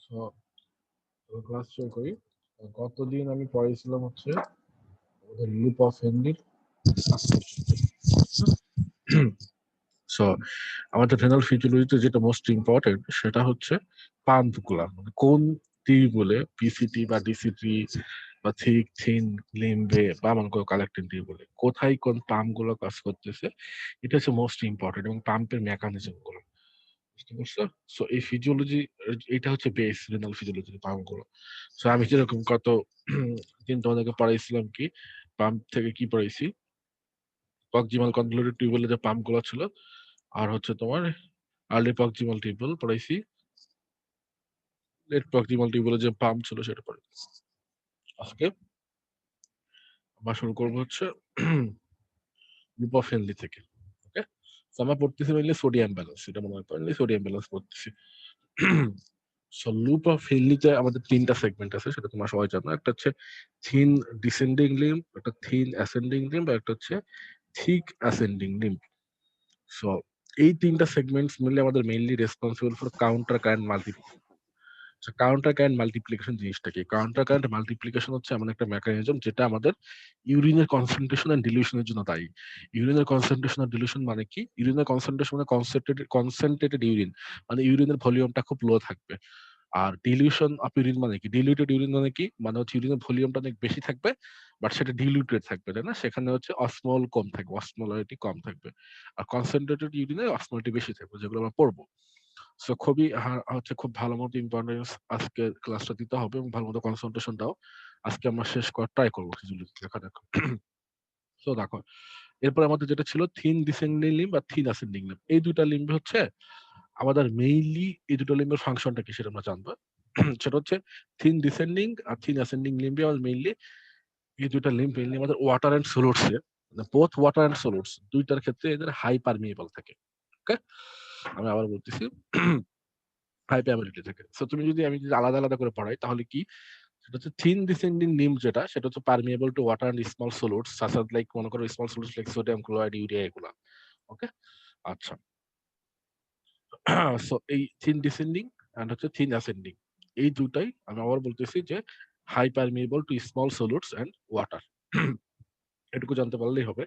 So class শুরু করি। গতদিন আমি পড়াইছিলাম হচ্ছে আমাদের লুপ অফ হেনরির। সো আমাদের রেনাল ফিজিওলজিতে যেটা মোস্ট ইম্পর্টেন্ট সেটা হচ্ছে পাম্প গুলা, মানে কোন টিউবুলে পিসিটি বা ডিসিটি বা থিক থিন লিম্বে বা মনে করো কালেক্টিং টিউবুলে কোথায় কোন পাম্প গুলো কাজ করতেছে, এটা হচ্ছে মোস্ট ইম্পর্টেন্ট, এবং পাম্পের মেকানিজম গুলো বুঝতে পারছো। সো এই ফিজিওলজি, এটা হচ্ছে বেস রেনাল ফিজিওলজি পাম্প গুলো। সো আমি যেরকম গত দিন তোমাদেরকে পড়াইছিলাম কি পাম্প থেকে কি পড়াইছি, প্রক্সিমাল কনভলিউটেড টিউবুলে যে পাম্প গুলো ছিল, আর হচ্ছে তোমার আর্লি প্রক্সিমাল টিউবুল পড়াইছি, লেট প্রক্সিমাল টিউবুলে যে পাম্প ছিল সেটা পড়াইছি। আজকে আমরা শুরু করবো হচ্ছে লুপ অফ হেনরি থেকে। ওকে, তো আমরা পড়তেছি মেইনলি সোডিয়াম ব্যালেন্স, এটা মনে রাখতে পারলে সোডিয়াম ব্যালেন্স পড়তেছি। সো লুপ অফ হেনরিতে আমাদের তিনটা সেগমেন্ট আছে, সেটা তোমরা সবাই জানো। একটা হচ্ছে থিন ডিসেন্ডিং লিম্ব, একটা থিন অ্যাসেন্ডিং লিম্ব, আর একটা হচ্ছে থিক অ্যাসেন্ডিং লিম্ব। সো এই তিনটা সেগমেন্টস মিলে আমাদের mainly responsible for counter current multiplication. Counter current multiplication জিনিসটা কি? কাউন্টার কারেন্ট মাল্টিপ্লিকেশন হচ্ছে এমন একটা মেকানিজম যেটা আমাদের ইউরিনের কনসেন্ট্রেশন এন্ড ডিলিউশনের জন্য দায়ী। ইউরিনের কনসেন্ট্রেশন আর ডিলিউশন মানে কি? ইউরিনের কনসেন্ট্রেশন মানে কনসেন্ট্রেটেড ইউরিন, মানে ইউরিনের ভলিউমটা খুব লো থাকবে। আর ডিলিউশন অফ ইউরিন মানে কি? ডিলিউটেড ইউরিন মানে কি? মানে হচ্ছে ইউরিনের ভলিউমটা অনেক বেশি থাকবে, বাট সেটা ডিলিউটেড থাকবে, তাই না? সেখানে হচ্ছে অসমল কম থাকবে, অসমোলারিটি কম থাকবে। আর কনসেন্ট্রেটেড ইউরিনে অসমোলারিটি বেশি থাকবে, যেগুলো আমরা পড়বো। সো খুবই হচ্ছে খুব ভালো মতো ইম্পর্টেন্স আজকে ক্লাসটা দিতে হবে, এবং ভালো মতো কনসেন্ট্রেশনটাও আজকে আমরা শেষ করার ট্রাই করবো ফিজিওলজি লেখা দেখো। সো দেখো, এরপর আমাদের যেটা ছিল থিন ডিসেন্ডিং লিম্ব আর থিন অ্যাসেন্ডিং লিম্ব, এই দুইটা লিম্ব হচ্ছে আমাদের মেইনলি, এই দুটো লিম্বের ফাংশনটা কি সেটা আমরা জানবো। সেটা হচ্ছে থিন ডিসেন্ডিং আর থিন অ্যাসেন্ডিং লিম্বে আমাদের মেইনলি, এই দুইটা লিম্ব মেইনলি আমাদের ওয়াটার এন্ড সলিউডস এ, বোথ ওয়াটার এন্ড সলিউডস দুইটার ক্ষেত্রে এদের হাই পারমিয়েবল থাকে। ওকে, আমি আবার বলতেছি, হাই পারমিয়েবিলিটি থাকে। সো তুমি যদি, আমি যদি আলাদা আলাদা করে পড়াই তাহলে কি, সেটা হচ্ছে থিন ডিসেন্ডিং লিম্ব যেটা, সেটা হচ্ছে permeable to water and small solutes such as like, মনে করো small solutes like sodium chloride, urea, এগুলা। ওকে, আচ্ছা। সো এই থিন ডিসেন্ডিং এন্ড হচ্ছে থিন অ্যাসেন্ডিং, এই দুটাই আমি আবার বলতেছি যে high permeable to small solutes and water. এটুকু জানতে পারলেই হবে।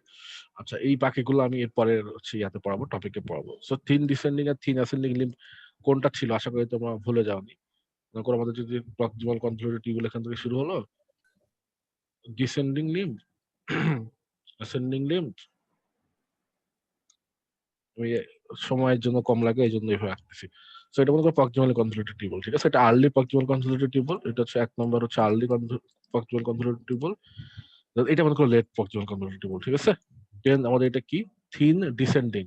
আচ্ছা, এই বাকিগুলো আমি এরপরে হচ্ছে ইয়াতে পড়াবো, টপিকে পড়াবো। সো থিন ডিসেন্ডিং আর থিন অ্যাসেন্ডিং লিম্ব কোনটা ছিল, আশা করি তোমরা ভুলে যাওনি। মনে করো আমাদের যদি প্রক্সিমাল কনভলিউটেড টিউবুল এখান থেকে শুরু হলো, ডিসেন্ডিং লিম্ব, অ্যাসেন্ডিং লিম্ব, আমি সময়ের জন্য কম লাগে এই জন্য এইভাবে রাখতেছি। সো এটা মনে করো প্রক্সিমাল কনভলিউটেড টিউবুল, ঠিক আছে? এটা আর্লি প্রক্সিমাল কনভলিউটেড টিউবুল, এটা হচ্ছে এক নম্বর হচ্ছে আর্লি প্রক্সিমাল কনভলিউটেড টিউবুল। এটা মনে করো লেট প্রক্সিমাল কনভলিউটেড টিউবুল, ঠিক আছে? দেন আমাদের এটা কি, থিন ডিসেন্ডিং,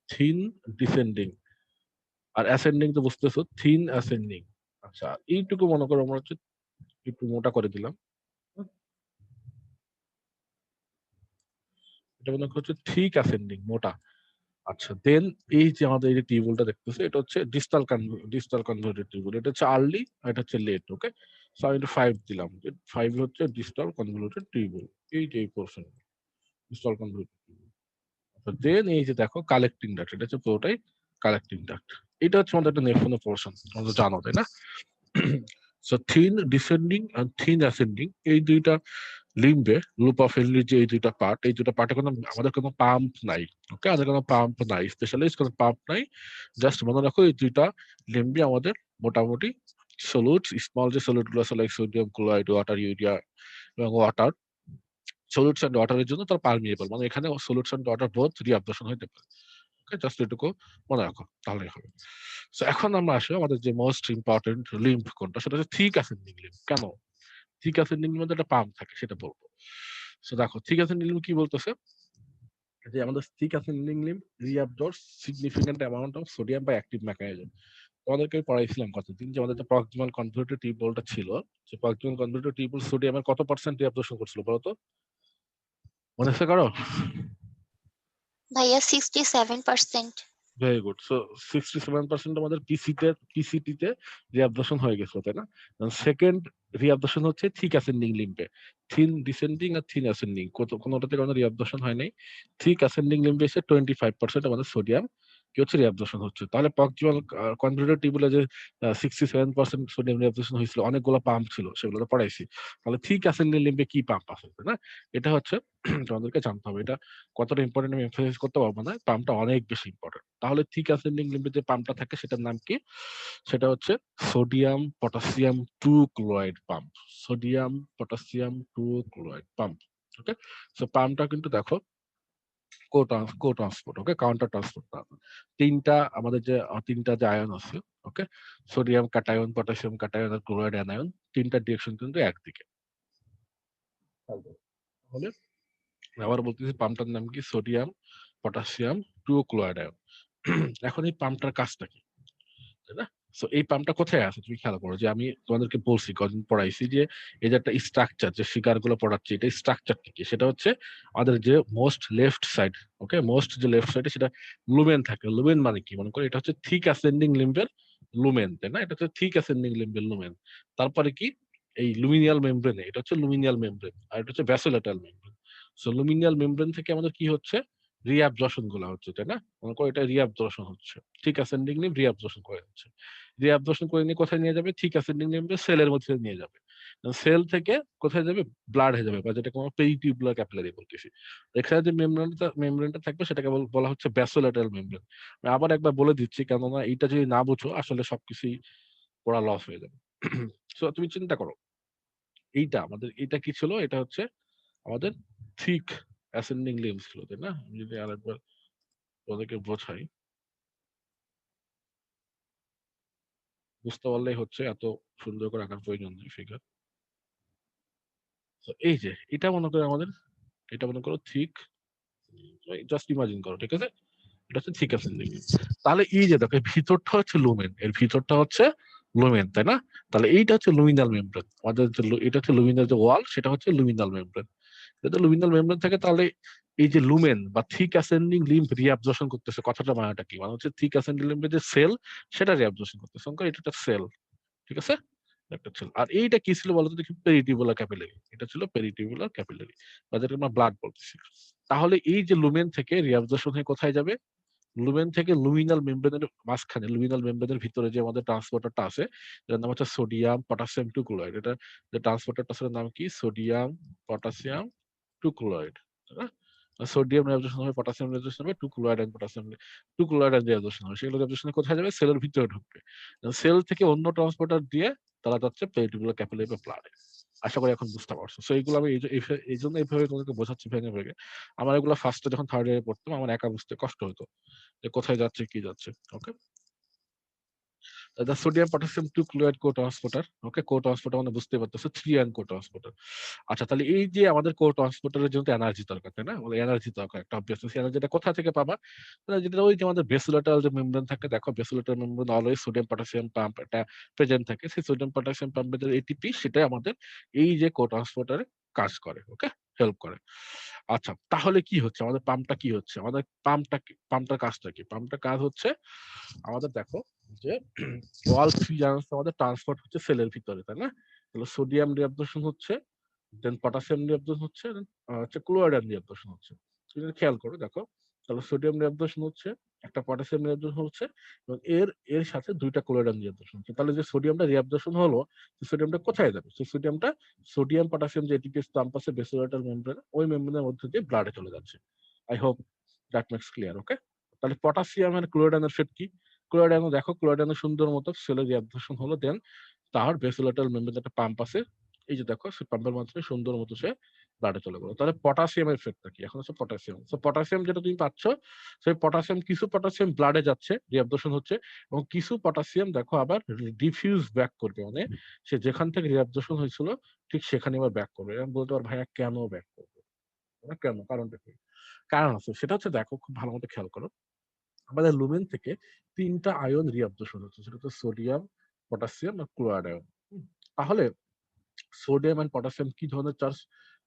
থিন ডিসেন্ডিং। আর অ্যাসেন্ডিং তো বুঝতেছো, থিন অ্যাসেন্ডিং। আচ্ছা, এইটুকু মনে করো আমরা হচ্ছে একটু মোটা করে দিলাম, এটা মনে করো হচ্ছে থিক অ্যাসেন্ডিং, মোটা। আচ্ছা, দেন এই যে আমাদের এই যে টিউবুলটা দেখতেছে, এটা হচ্ছে ডিস্টাল কনভলিউটেড টিউবুল, এটা হচ্ছে আর্লি আর এটা হচ্ছে লেট। ওকে, সো আমি 5 দিলাম, 5 হচ্ছে ডিস্টাল কনভলিউটেড টিউবুল, এই যে এই পোর্শন ডিস্টাল কনভলিউটেড টিউবুল। দেন এই যে দেখো কালেক্টিং ডাক্ট, এটা হচ্ছে পুরোটাই কালেক্টিং ডাক্ট। এটা হচ্ছে আমাদের একটা নেফ্রনের পোর্শন, তোমরা জানো তাই না? So thin descending and thin ascending, এই দুইটা লিম্বে, লুপ অফ হেনরির যে এই দুইটা পার্ট, এই দুইটা পার্টে কোনো আমাদের কোনো পাম্প নাই। ওকে, আমাদের কোনো পাম্প নাই, স্পেশালিস্ট কোনো পাম্প নাই। জাস্ট মনে রাখো এই দুইটা লিম্বে আমাদের মোটামুটি সলিউটস, স্মল যে সলিউট গুলো আছে like sodium chloride, water, urea এবং ওয়াটার, সলিউটস এন্ড ওয়াটারের জন্য তার পারমিয়েবল, মানে এখানে solutes and water both reabsorption হইতে পারে। ওকে, জাস্ট এটুকু মনে রাখো তাহলেই হবে। সো এখন আমরা আসি আমাদের যে মোস্ট ইম্পর্টেন্ট লিম্ফ কোনটা, সেটা হচ্ছে থিক অ্যাসেন্ডিং লিম্ফ। কেন থিক অ্যাসেন্ডিং লিম্ফের মধ্যে একটা পাম্প থাকে সেটা বলবো। সো দেখো থিক অ্যাসেন্ডিং লিম্ফ কি বলতেছে, যে আমাদের thick ascending limb reabsorbs significant amount of sodium by active mechanism. তোমাদেরকে পড়াইছিলাম কতদিন যে আমাদের যে প্রক্সিমাল কনভলিউটেড টিউবুলটা ছিল, যে প্রক্সিমাল কনভলিউটেড টিউবুল সোডিয়ামের কত পার্সেন্ট রিঅ্যাবজর্পশন করছিল বলো তো, মনে আছে কারো? ভাইয়া 67%। Very good. সো 67% আমাদের পিসিটিতে রিঅ্যাবজর্পশন হয়ে গেছে, তাই না? সেকেন্ড রিঅ্যাবজর্পশন হচ্ছে থিক অ্যাসেন্ডিং লিম্বে, থিন ডিসেন্ডিং আর থিন অ্যাসেন্ডিং কোনোটাতে কোনো রিঅ্যাবজর্পশন হয় নাই। থিক অ্যাসেন্ডিং লিম্বে এসে 25% আমাদের সোডিয়াম কি হচ্ছে রিঅ্যাবজর্পশন হচ্ছে। তাহলে প্রক্সিমাল কনভলিউটেড টিউবুলে যে 67% সোডিয়াম রিঅ্যাবজর্পশন হয়েছিল, অনেকগুলো পাম্প ছিল, সেগুলো তো পড়াইছি। তাহলে থিক অ্যাসেন্ডিং লিম্বে কি পাম্প আছে, তাই না? এটা হচ্ছে তোমাদেরকে জানতে হবে। এটা কতটা ইম্পর্টেন্ট আমি এমফাসাইজ করতে পারবো না, পাম্পটা অনেক বেশি ইম্পর্টেন্ট। তাহলে থিক অ্যাসেন্ডিং লিম্বে যে পাম্পটা থাকে সেটার নাম কি? সেটা হচ্ছে sodium potassium 2 chloride pump. Sodium potassium 2 chloride pump. Okay, so পাম্পটা কিন্তু দেখো co transport, okay, counter transport না। তিনটা যে আয়ন আছে, okay, sodium cation, potassium cation আর ক্লোরাইড অ্যানায়ন, তিনটা ডিরেকশন কিন্তু একদিকে। তাহলে আবার বলতেছি পাম্পটার নাম কি? Sodium potassium 2 chloride ion. এখন এই পাম্পটার কাজটা কি, তাই না? সো এই পাম্পটা কোথায় আছে তুমি খেয়াল করো, যে আমি তোমাদেরকে বলছি, কদিন পড়াইছি, যে এই যে একটা স্ট্রাকচার, যে শিকার গুলো পড়াচ্ছি, এটা স্ট্রাকচারটা কি? সেটা হচ্ছে আমাদের যে মোস্ট লেফট সাইড, ওকে, মোস্ট যে লেফট সাইডে সেটা লুমেন থাকে। লুমেন মানে কি? মনে করো এটা হচ্ছে থিক অ্যাসেন্ডিং লিম্বের লুমেন, তাই না? এটা হচ্ছে থিক অ্যাসেন্ডিং লিম্বের লুমেন। তারপরে কি? এই লুমিনিয়াল মেমব্রেন, এটা হচ্ছে লুমিনিয়াল মেমব্রেন, আর এটা হচ্ছে ভ্যাসোলেটাল মেমব্রেন। সো লুমিনিয়াল মেমব্রেন থেকে আমাদের কি হচ্ছে? রিঅ্যাবজর্পশন গুলো হচ্ছে, তাই না? মনে করো এটা রিঅ্যাবজর্পশন হচ্ছে, থিক অ্যাসেন্ডিং লিম্ব রিঅ্যাবজর্পশন করে হচ্ছে। রিঅ্যাবজর্পশন করে নিয়ে কোথায় নিয়ে যাবে? থিক অ্যাসেন্ডিং লিম্বে সেলের মধ্যে নিয়ে যাবে। সেল থেকে কোথায় যাবে? ব্লাড হয়ে যাবে, বা যেটা কোনো পেরিটিউবুলার ক্যাপিলারি বলতেছি। এখানে যে মেমব্রেনটা থাকবে সেটাকে বলা হচ্ছে ভ্যাসোলেটাল মেমব্রেন। আমি আবার একবার বলে দিচ্ছি, কেননা এইটা যদি না বুঝো আসলে সবকিছুই পড়া লস হয়ে যাবে। সো তুমি চিন্তা করো, এটা কি ছিল? এটা হচ্ছে আমাদের থিক অ্যাসেন্ডিং লিম্ব ছিল, তাই না? আমি যদি আরেকবার ওদেরকে বোঝাই, বুঝতে পারলেই হচ্ছে, এত সুন্দর করে আঁকার প্রয়োজন নেই ফিগার। তো এই যে এটা মনে করো থিক, জাস্ট ইমাজিন করো, ঠিক আছে? এটা হচ্ছে থিক অ্যাসেন্ডিং লিম্ব। তাহলে এই যে দেখো, ভিতরটা হচ্ছে লুমেন, এর ভিতরটা হচ্ছে লুমেন, তাই না? তাহলে এইটা হচ্ছে লুমিনাল মেমব্রেন। আমাদের এটা হচ্ছে লুমিনাল যে ওয়াল, সেটা হচ্ছে লুমিনাল মেমব্রেন। যদি লুমিনাল মেমব্রেন থাকে, তাহলে এই যে লুমেন বা থিক অ্যাসেন্ডিং লিম্ব রিঅ্যাবজর্পশন করতেছে, কথাটা মানেটা কি? মানে হচ্ছে থিক অ্যাসেন্ডিং লিম্বের যে সেল, সেটা রিঅ্যাবজর্পশন করতেছে। এটা একটা সেল, ঠিক আছে? একটা ছিল। আর এইটা কি ছিল বলতো দেখি? পেরিটিউবুলার ক্যাপিলারি। এটা ছিল পেরিটিউবুলার ক্যাপিলারি, বা যেটা আমরা ব্লাড বলতেছি। তাহলে এই যে লুমেন থেকে রিঅ্যাবজর্পশন হয়ে কোথায় যাবে? লুমেন থেকে লুমিনাল মেমব্রেনের মাঝখানে, লুমিনাল মেমব্রেনের ভিতরে যে আমাদের ট্রান্সপোর্টারটা আছে, এটার নাম হচ্ছে সোডিয়াম পটাসিয়াম 2 ক্লোরাইড। এটা যে ট্রান্সপোর্টারটার নাম কি? সোডিয়াম পটাসিয়াম 2 ক্লোরাইড, তাই না? সোডিয়াম রিঅ্যাবজর্পশন হবে, পটাসিয়াম রিঅ্যাবজর্পশন হবে, 2 chloride and potassium 2 chloride and reabsorption হবে। সেগুলো রিঅ্যাবজর্পশনে কোথায় যাবে? সেলের ভিতরে ঢুকবে। সেল থেকে অন্য ট্রান্সপোর্টার দিয়ে তারা যাচ্ছে পেরিটিউবুলার ক্যাপিলারি বা ব্লাডে। আশা করি এখন বুঝতে পারছো। সো এইগুলো আমি এই জন্য এইভাবে তোমাদেরকে বোঝাচ্ছি ভেঙে ভেঙে। আমার এগুলো ফার্স্টে যখন থার্ড ইয়ারে পড়তাম, আমার একা বুঝতে কষ্ট হতো যে কোথায় যাচ্ছে কি যাচ্ছে। ওকে, the sodium potassium 2 chloride co-transporter, okay, co-transporter মানে বুঝতে পারতেছো 3 ion co-transporter। আচ্ছা, তাহলে এই যে আমাদের co-transporter-এর জন্য এনার্জি দরকার, তাই না? বলে এনার্জি দরকার একটা, অবভিয়াসলি এনার্জিটা কোথা থেকে পাবা? যেটা ওই যে আমাদের বেসোলেটাল যে মেমব্রেন থাকে, দেখো basolateral membrane always sodium potassium pump এটা প্রেজেন্ট থাকে। সেই সোডিয়াম পটাসিয়াম পাম্পের যে এটিপি, সেটাই আমাদের এই যে co-transporter-এ কাজ করে, ওকে, হেল্প করে। আচ্ছা, তাহলে কি হচ্ছে আমাদের পাম্পটা? কি হচ্ছে আমাদের পাম্পটার কাজটা কি? পাম্পটার কাজ হচ্ছে আমাদের, দেখো, যে অল থ্রি আয়নস আমাদের ট্রান্সপোর্ট হচ্ছে সেলের ভিতরে, তাই না? তাহলে সোডিয়াম রিঅ্যাবজর্পশন হচ্ছে, দেন পটাশিয়াম রিঅ্যাবজর্পশন হচ্ছে, হচ্ছে ক্লোরাইড রিঅ্যাবজর্পশন হচ্ছে। তুমি যদি খেয়াল করো, দেখো, তাহলে সোডিয়াম রিঅ্যাবজর্পশন হচ্ছে, একটা পটাশিয়াম রিঅ্যাবজর্পশন হচ্ছে, এবং এর সাথে দুইটা ক্লোরাইড রিঅ্যাবজর্পশন হচ্ছে। তাহলে যে সোডিয়ামটা রিঅ্যাবজর্পশন হলো, সোডিয়ামটা কোথায় যাবে? সেই সোডিয়ামটা সোডিয়াম পটাশিয়াম যে এটিপি স্টাম্প আছে বেসোলেটাল মেমব্রেন, ওই মেমব্রেনের মধ্যে দিয়ে ব্লাডে চলে যাচ্ছে। I hope that makes clear. Okay, তাহলে পটাশিয়াম আর ক্লোরাইড ফেট কি? ক্লোরাইড আয়ন, দেখো ক্লোরাইড আয়ন সুন্দর মতো সেলে রিঅ্যাবজর্পশন হলো, দেন তার বেসোলেটাল মেমব্রেন একটা পাম্প আছে, এই যে দেখো, সেই পাম্পের মাধ্যমে সুন্দর মতো সে ব্লাডে চলে গেলো। তাহলে পটাশিয়ামের ফেটটা কি? এখন হচ্ছে পটাশিয়াম। তো পটাশিয়াম যেটা তুমি পাচ্ছ, সেই পটাশিয়াম, কিছু পটাশিয়াম ব্লাডে যাচ্ছে, রিঅ্যাবজর্পশন হচ্ছে, এবং কিছু পটাশিয়াম দেখো আবার ডিফিউজ ব্যাক করবে, মানে সে যেখান থেকে রিঅ্যাবজর্পশন হয়েছিল ঠিক সেখানে আবার ব্যাক করবে। এরকম বলতে পার, ভাইয়া কেন ব্যাক করবে? কেন? কারণটা কি? কারণ আছে, সেটা হচ্ছে, দেখো খুব ভালো মতো খেয়াল করো, আমাদের লুমেন থেকে তিনটা আয়ন রিঅ্যাবজর্পশন হচ্ছে, সেটা হচ্ছে সোডিয়াম, পটাশিয়াম আর ক্লোরাইড আয়ন। তাহলে সোডিয়াম এন্ড পটাশিয়াম কি ধরনের চার্জ?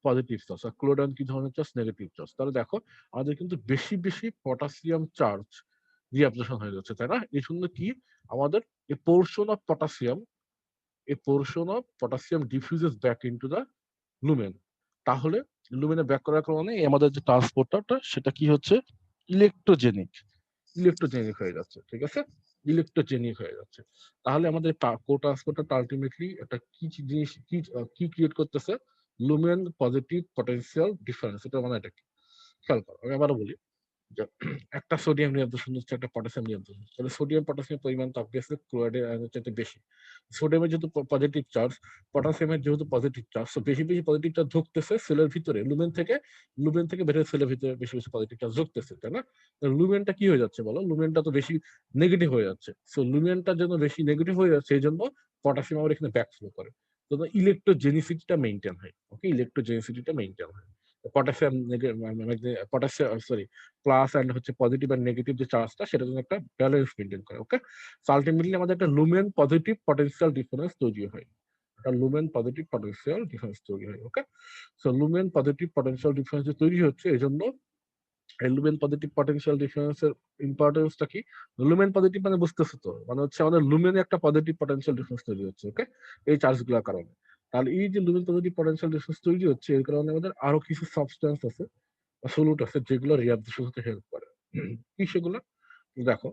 Positive charge. আর ক্লোরাইড কি ধরনের চার্জ? Negative charge. তাহলে দেখো, আমাদের কিন্তু বেশি বেশি পটাশিয়াম চার্জ রিঅ্যাবজর্পশন হয়ে যাচ্ছে, তাই না? এই জন্য কি আমাদের a portion of potassium, diffuses back into the lumen. তাহলে লুমেনে ব্যাক করার কারণে আমাদের যে ট্রান্সপোর্টারটা, সেটা কি হচ্ছে? ইলেকট্রোজেনিক। ইলেকট্রোজেনিক হয়ে যাচ্ছে, ঠিক আছে, ইলেকট্রোজেনিক হয়ে যাচ্ছে। তাহলে আমাদের কোট্রান্সপোর্টারটা আলটিমেটলি একটা কি জিনিস কি ক্রিয়েট করতেছে, লুমেন পজিটিভ পটেনশিয়াল ডিফারেন্স। এটা মানে এটা কি, খেয়াল করো, আমি আবারও বলি যে একটা সোডিয়াম নিয়ন্ত্রণ হচ্ছে, একটা পটাশিয়াম নিয়ন্ত্রণ হচ্ছে, তাহলে সোডিয়াম পটাশিয়াম পরিমাণ তো অবভিয়াসলি ক্লোরাইডের আয়নের চাইতে বেশি। সোডিয়ামের যেহেতু পজিটিভ চার্জ, পটাশিয়ামের যেহেতু পজিটিভ চার্জ, তো বেশি বেশি পজিটিভ চার্জ ঢুকতেছে সেলের ভিতরে, লুমেন থেকে বের হয়ে সেলের ভিতরে বেশি বেশি পজিটিভ চার্জ ঢুকতেছে, তাই না? লুমেনটা কি হয়ে যাচ্ছে বলো, লুমেনটা তো বেশি নেগেটিভ হয়ে যাচ্ছে। সো লুমেনটা যেন বেশি নেগেটিভ হয়ে যাচ্ছে, এই জন্য পটাশিয়াম আবার এখানে ব্যাকফ্লো করে, তো ইলেকট্রোজেনিসিটিটা মেইনটেইন হয়। ওকে, ইলেকট্রোজেনিসিটিটা মেইনটেইন হয়। Potassium potassium sorry plus and হচ্ছে পজিটিভ এন্ড নেগেটিভ যে চার্জটা, সেটা যেন একটা ব্যালেন্স মেনটেন করে। ওকে, সো আলটিমেটলি আমাদের একটা লুমেন পজিটিভ পটেনশিয়াল ডিফারেন্স তৈরি হয়, একটা লুমেন পজিটিভ পটেনশিয়াল ডিফারেন্স তৈরি হয়। Okay, so lumen positive potential difference যে তৈরি হচ্ছে, এই জন্য লুমেন পজিটিভ পটেনশিয়াল ডিফারেন্সের ইম্পর্টেন্সটা কি? লুমেন পজিটিভ মানে বুঝতেছো তো, মানে হচ্ছে আমাদের লুমেনে একটা পজিটিভ পটেনশিয়াল ডিফারেন্স তৈরি হচ্ছে। ওকে, এই চার্জগুলোর কারণে। তাহলে এই যে লুমেন পজিটিভ পটেনশিয়াল ডিফারেন্স তৈরি হচ্ছে, এর কারণে আমাদের আরো কিছু সাবস্টেন্স আছে, সলিউট আছে, যেগুলো রিঅ্যাবজর্পশন হতে হেল্প করে। কি সেগুলো? দেখো,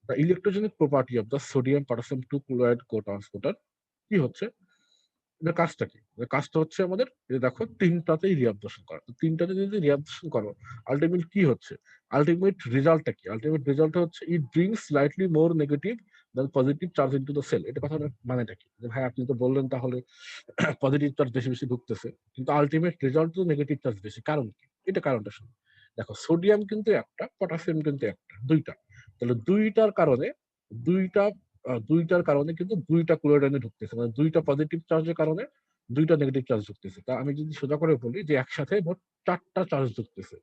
the electrogenic property of the sodium potassium two chloride cotransporter কি হচ্ছে, এটার কাজটা কি? এর কাজটা হচ্ছে আমাদের, এই দেখো, তিনটাতেই রিঅ্যাবজর্পশন করা। তো তিনটাতে যদি রিঅ্যাবজর্পশন করো, আলটিমেট কি হচ্ছে, আলটিমেট রেজাল্টটা কি? আলটিমেট রেজাল্টটা হচ্ছে it brings slightly more negative than positive charge into the cell. এটা কথা মানেটা কি? যে ভাই আপনি তো বললেন তাহলে পজিটিভ চার্জ বেশি বেশি ঢুকতেছে, কিন্তু আলটিমেট রেজাল্ট তো নেগেটিভ চার্জ বেশি, কারণ কি? এটা কারণটা শুনো। দেখো, সোডিয়াম কিন্তু একটা, পটাশিয়াম কিন্তু একটা, দুইটা। তাহলে দুইটা দুইটার কারণে কিন্তু দুইটা ক্লোরাইড আয়নে ঢুকতেছে, মানে দুইটা পজিটিভ চার্জের কারণে দুইটা নেগেটিভ চার্জ ঢুকতেছে। তা আমি যদি সোজা করে বলি যে একসাথে মোট চারটা চার্জ ঢুকতেছে,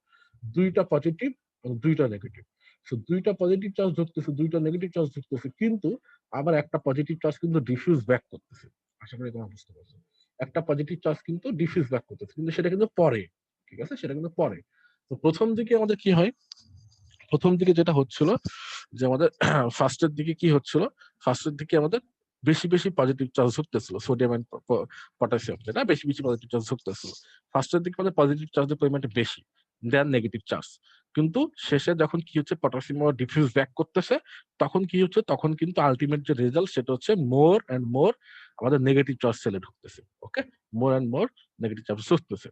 দুইটা পজিটিভ এবং দুইটা নেগেটিভ। সো দুইটা পজিটিভ চার্জ ঢুকতেছে, দুইটা নেগেটিভ চার্জ ঢুকতেছে, কিন্তু আবার একটা পজিটিভ চার্জ কিন্তু ডিফিউজ ব্যাক করতেছে। আশা করি তোমরা বুঝতে পারছো। একটা পজিটিভ চার্জ কিন্তু ডিফিউজ ব্যাক করতেছে, কিন্তু সেটা কিন্তু পরে, ঠিক আছে, সেটা কিন্তু পরে। তো প্রথম দিকে আমাদের কি হয়, প্রথম দিকে যেটা হচ্ছিল যে আমাদের ফার্স্টের দিকে কি হচ্ছিল, ফার্স্টের দিকে আমাদের বেশি বেশি পজিটিভ চার্জ ঢুকতেছিল, সোডিয়াম এন্ড পটাশিয়াম, যেটা বেশি বেশি পজিটিভ চার্জ ঢুকতেছিল। ফার্স্টের দিকে আমাদের পজিটিভ চার্জের পরিমাণটা বেশি দেন নেগেটিভ চার্জ, কিন্তু শেষে যখন কি হচ্ছে, পটাশিয়াম ডিফিউজ ব্যাক করতেছে, তখন কি হচ্ছে, তখন কিন্তু আলটিমেট যে রেজাল্ট সেটা হচ্ছে মোর এন্ড মোর আমাদের নেগেটিভ চার্জ সেলে ঢুকতেছে। Okay, more and more negative charge ঢুকতেছে,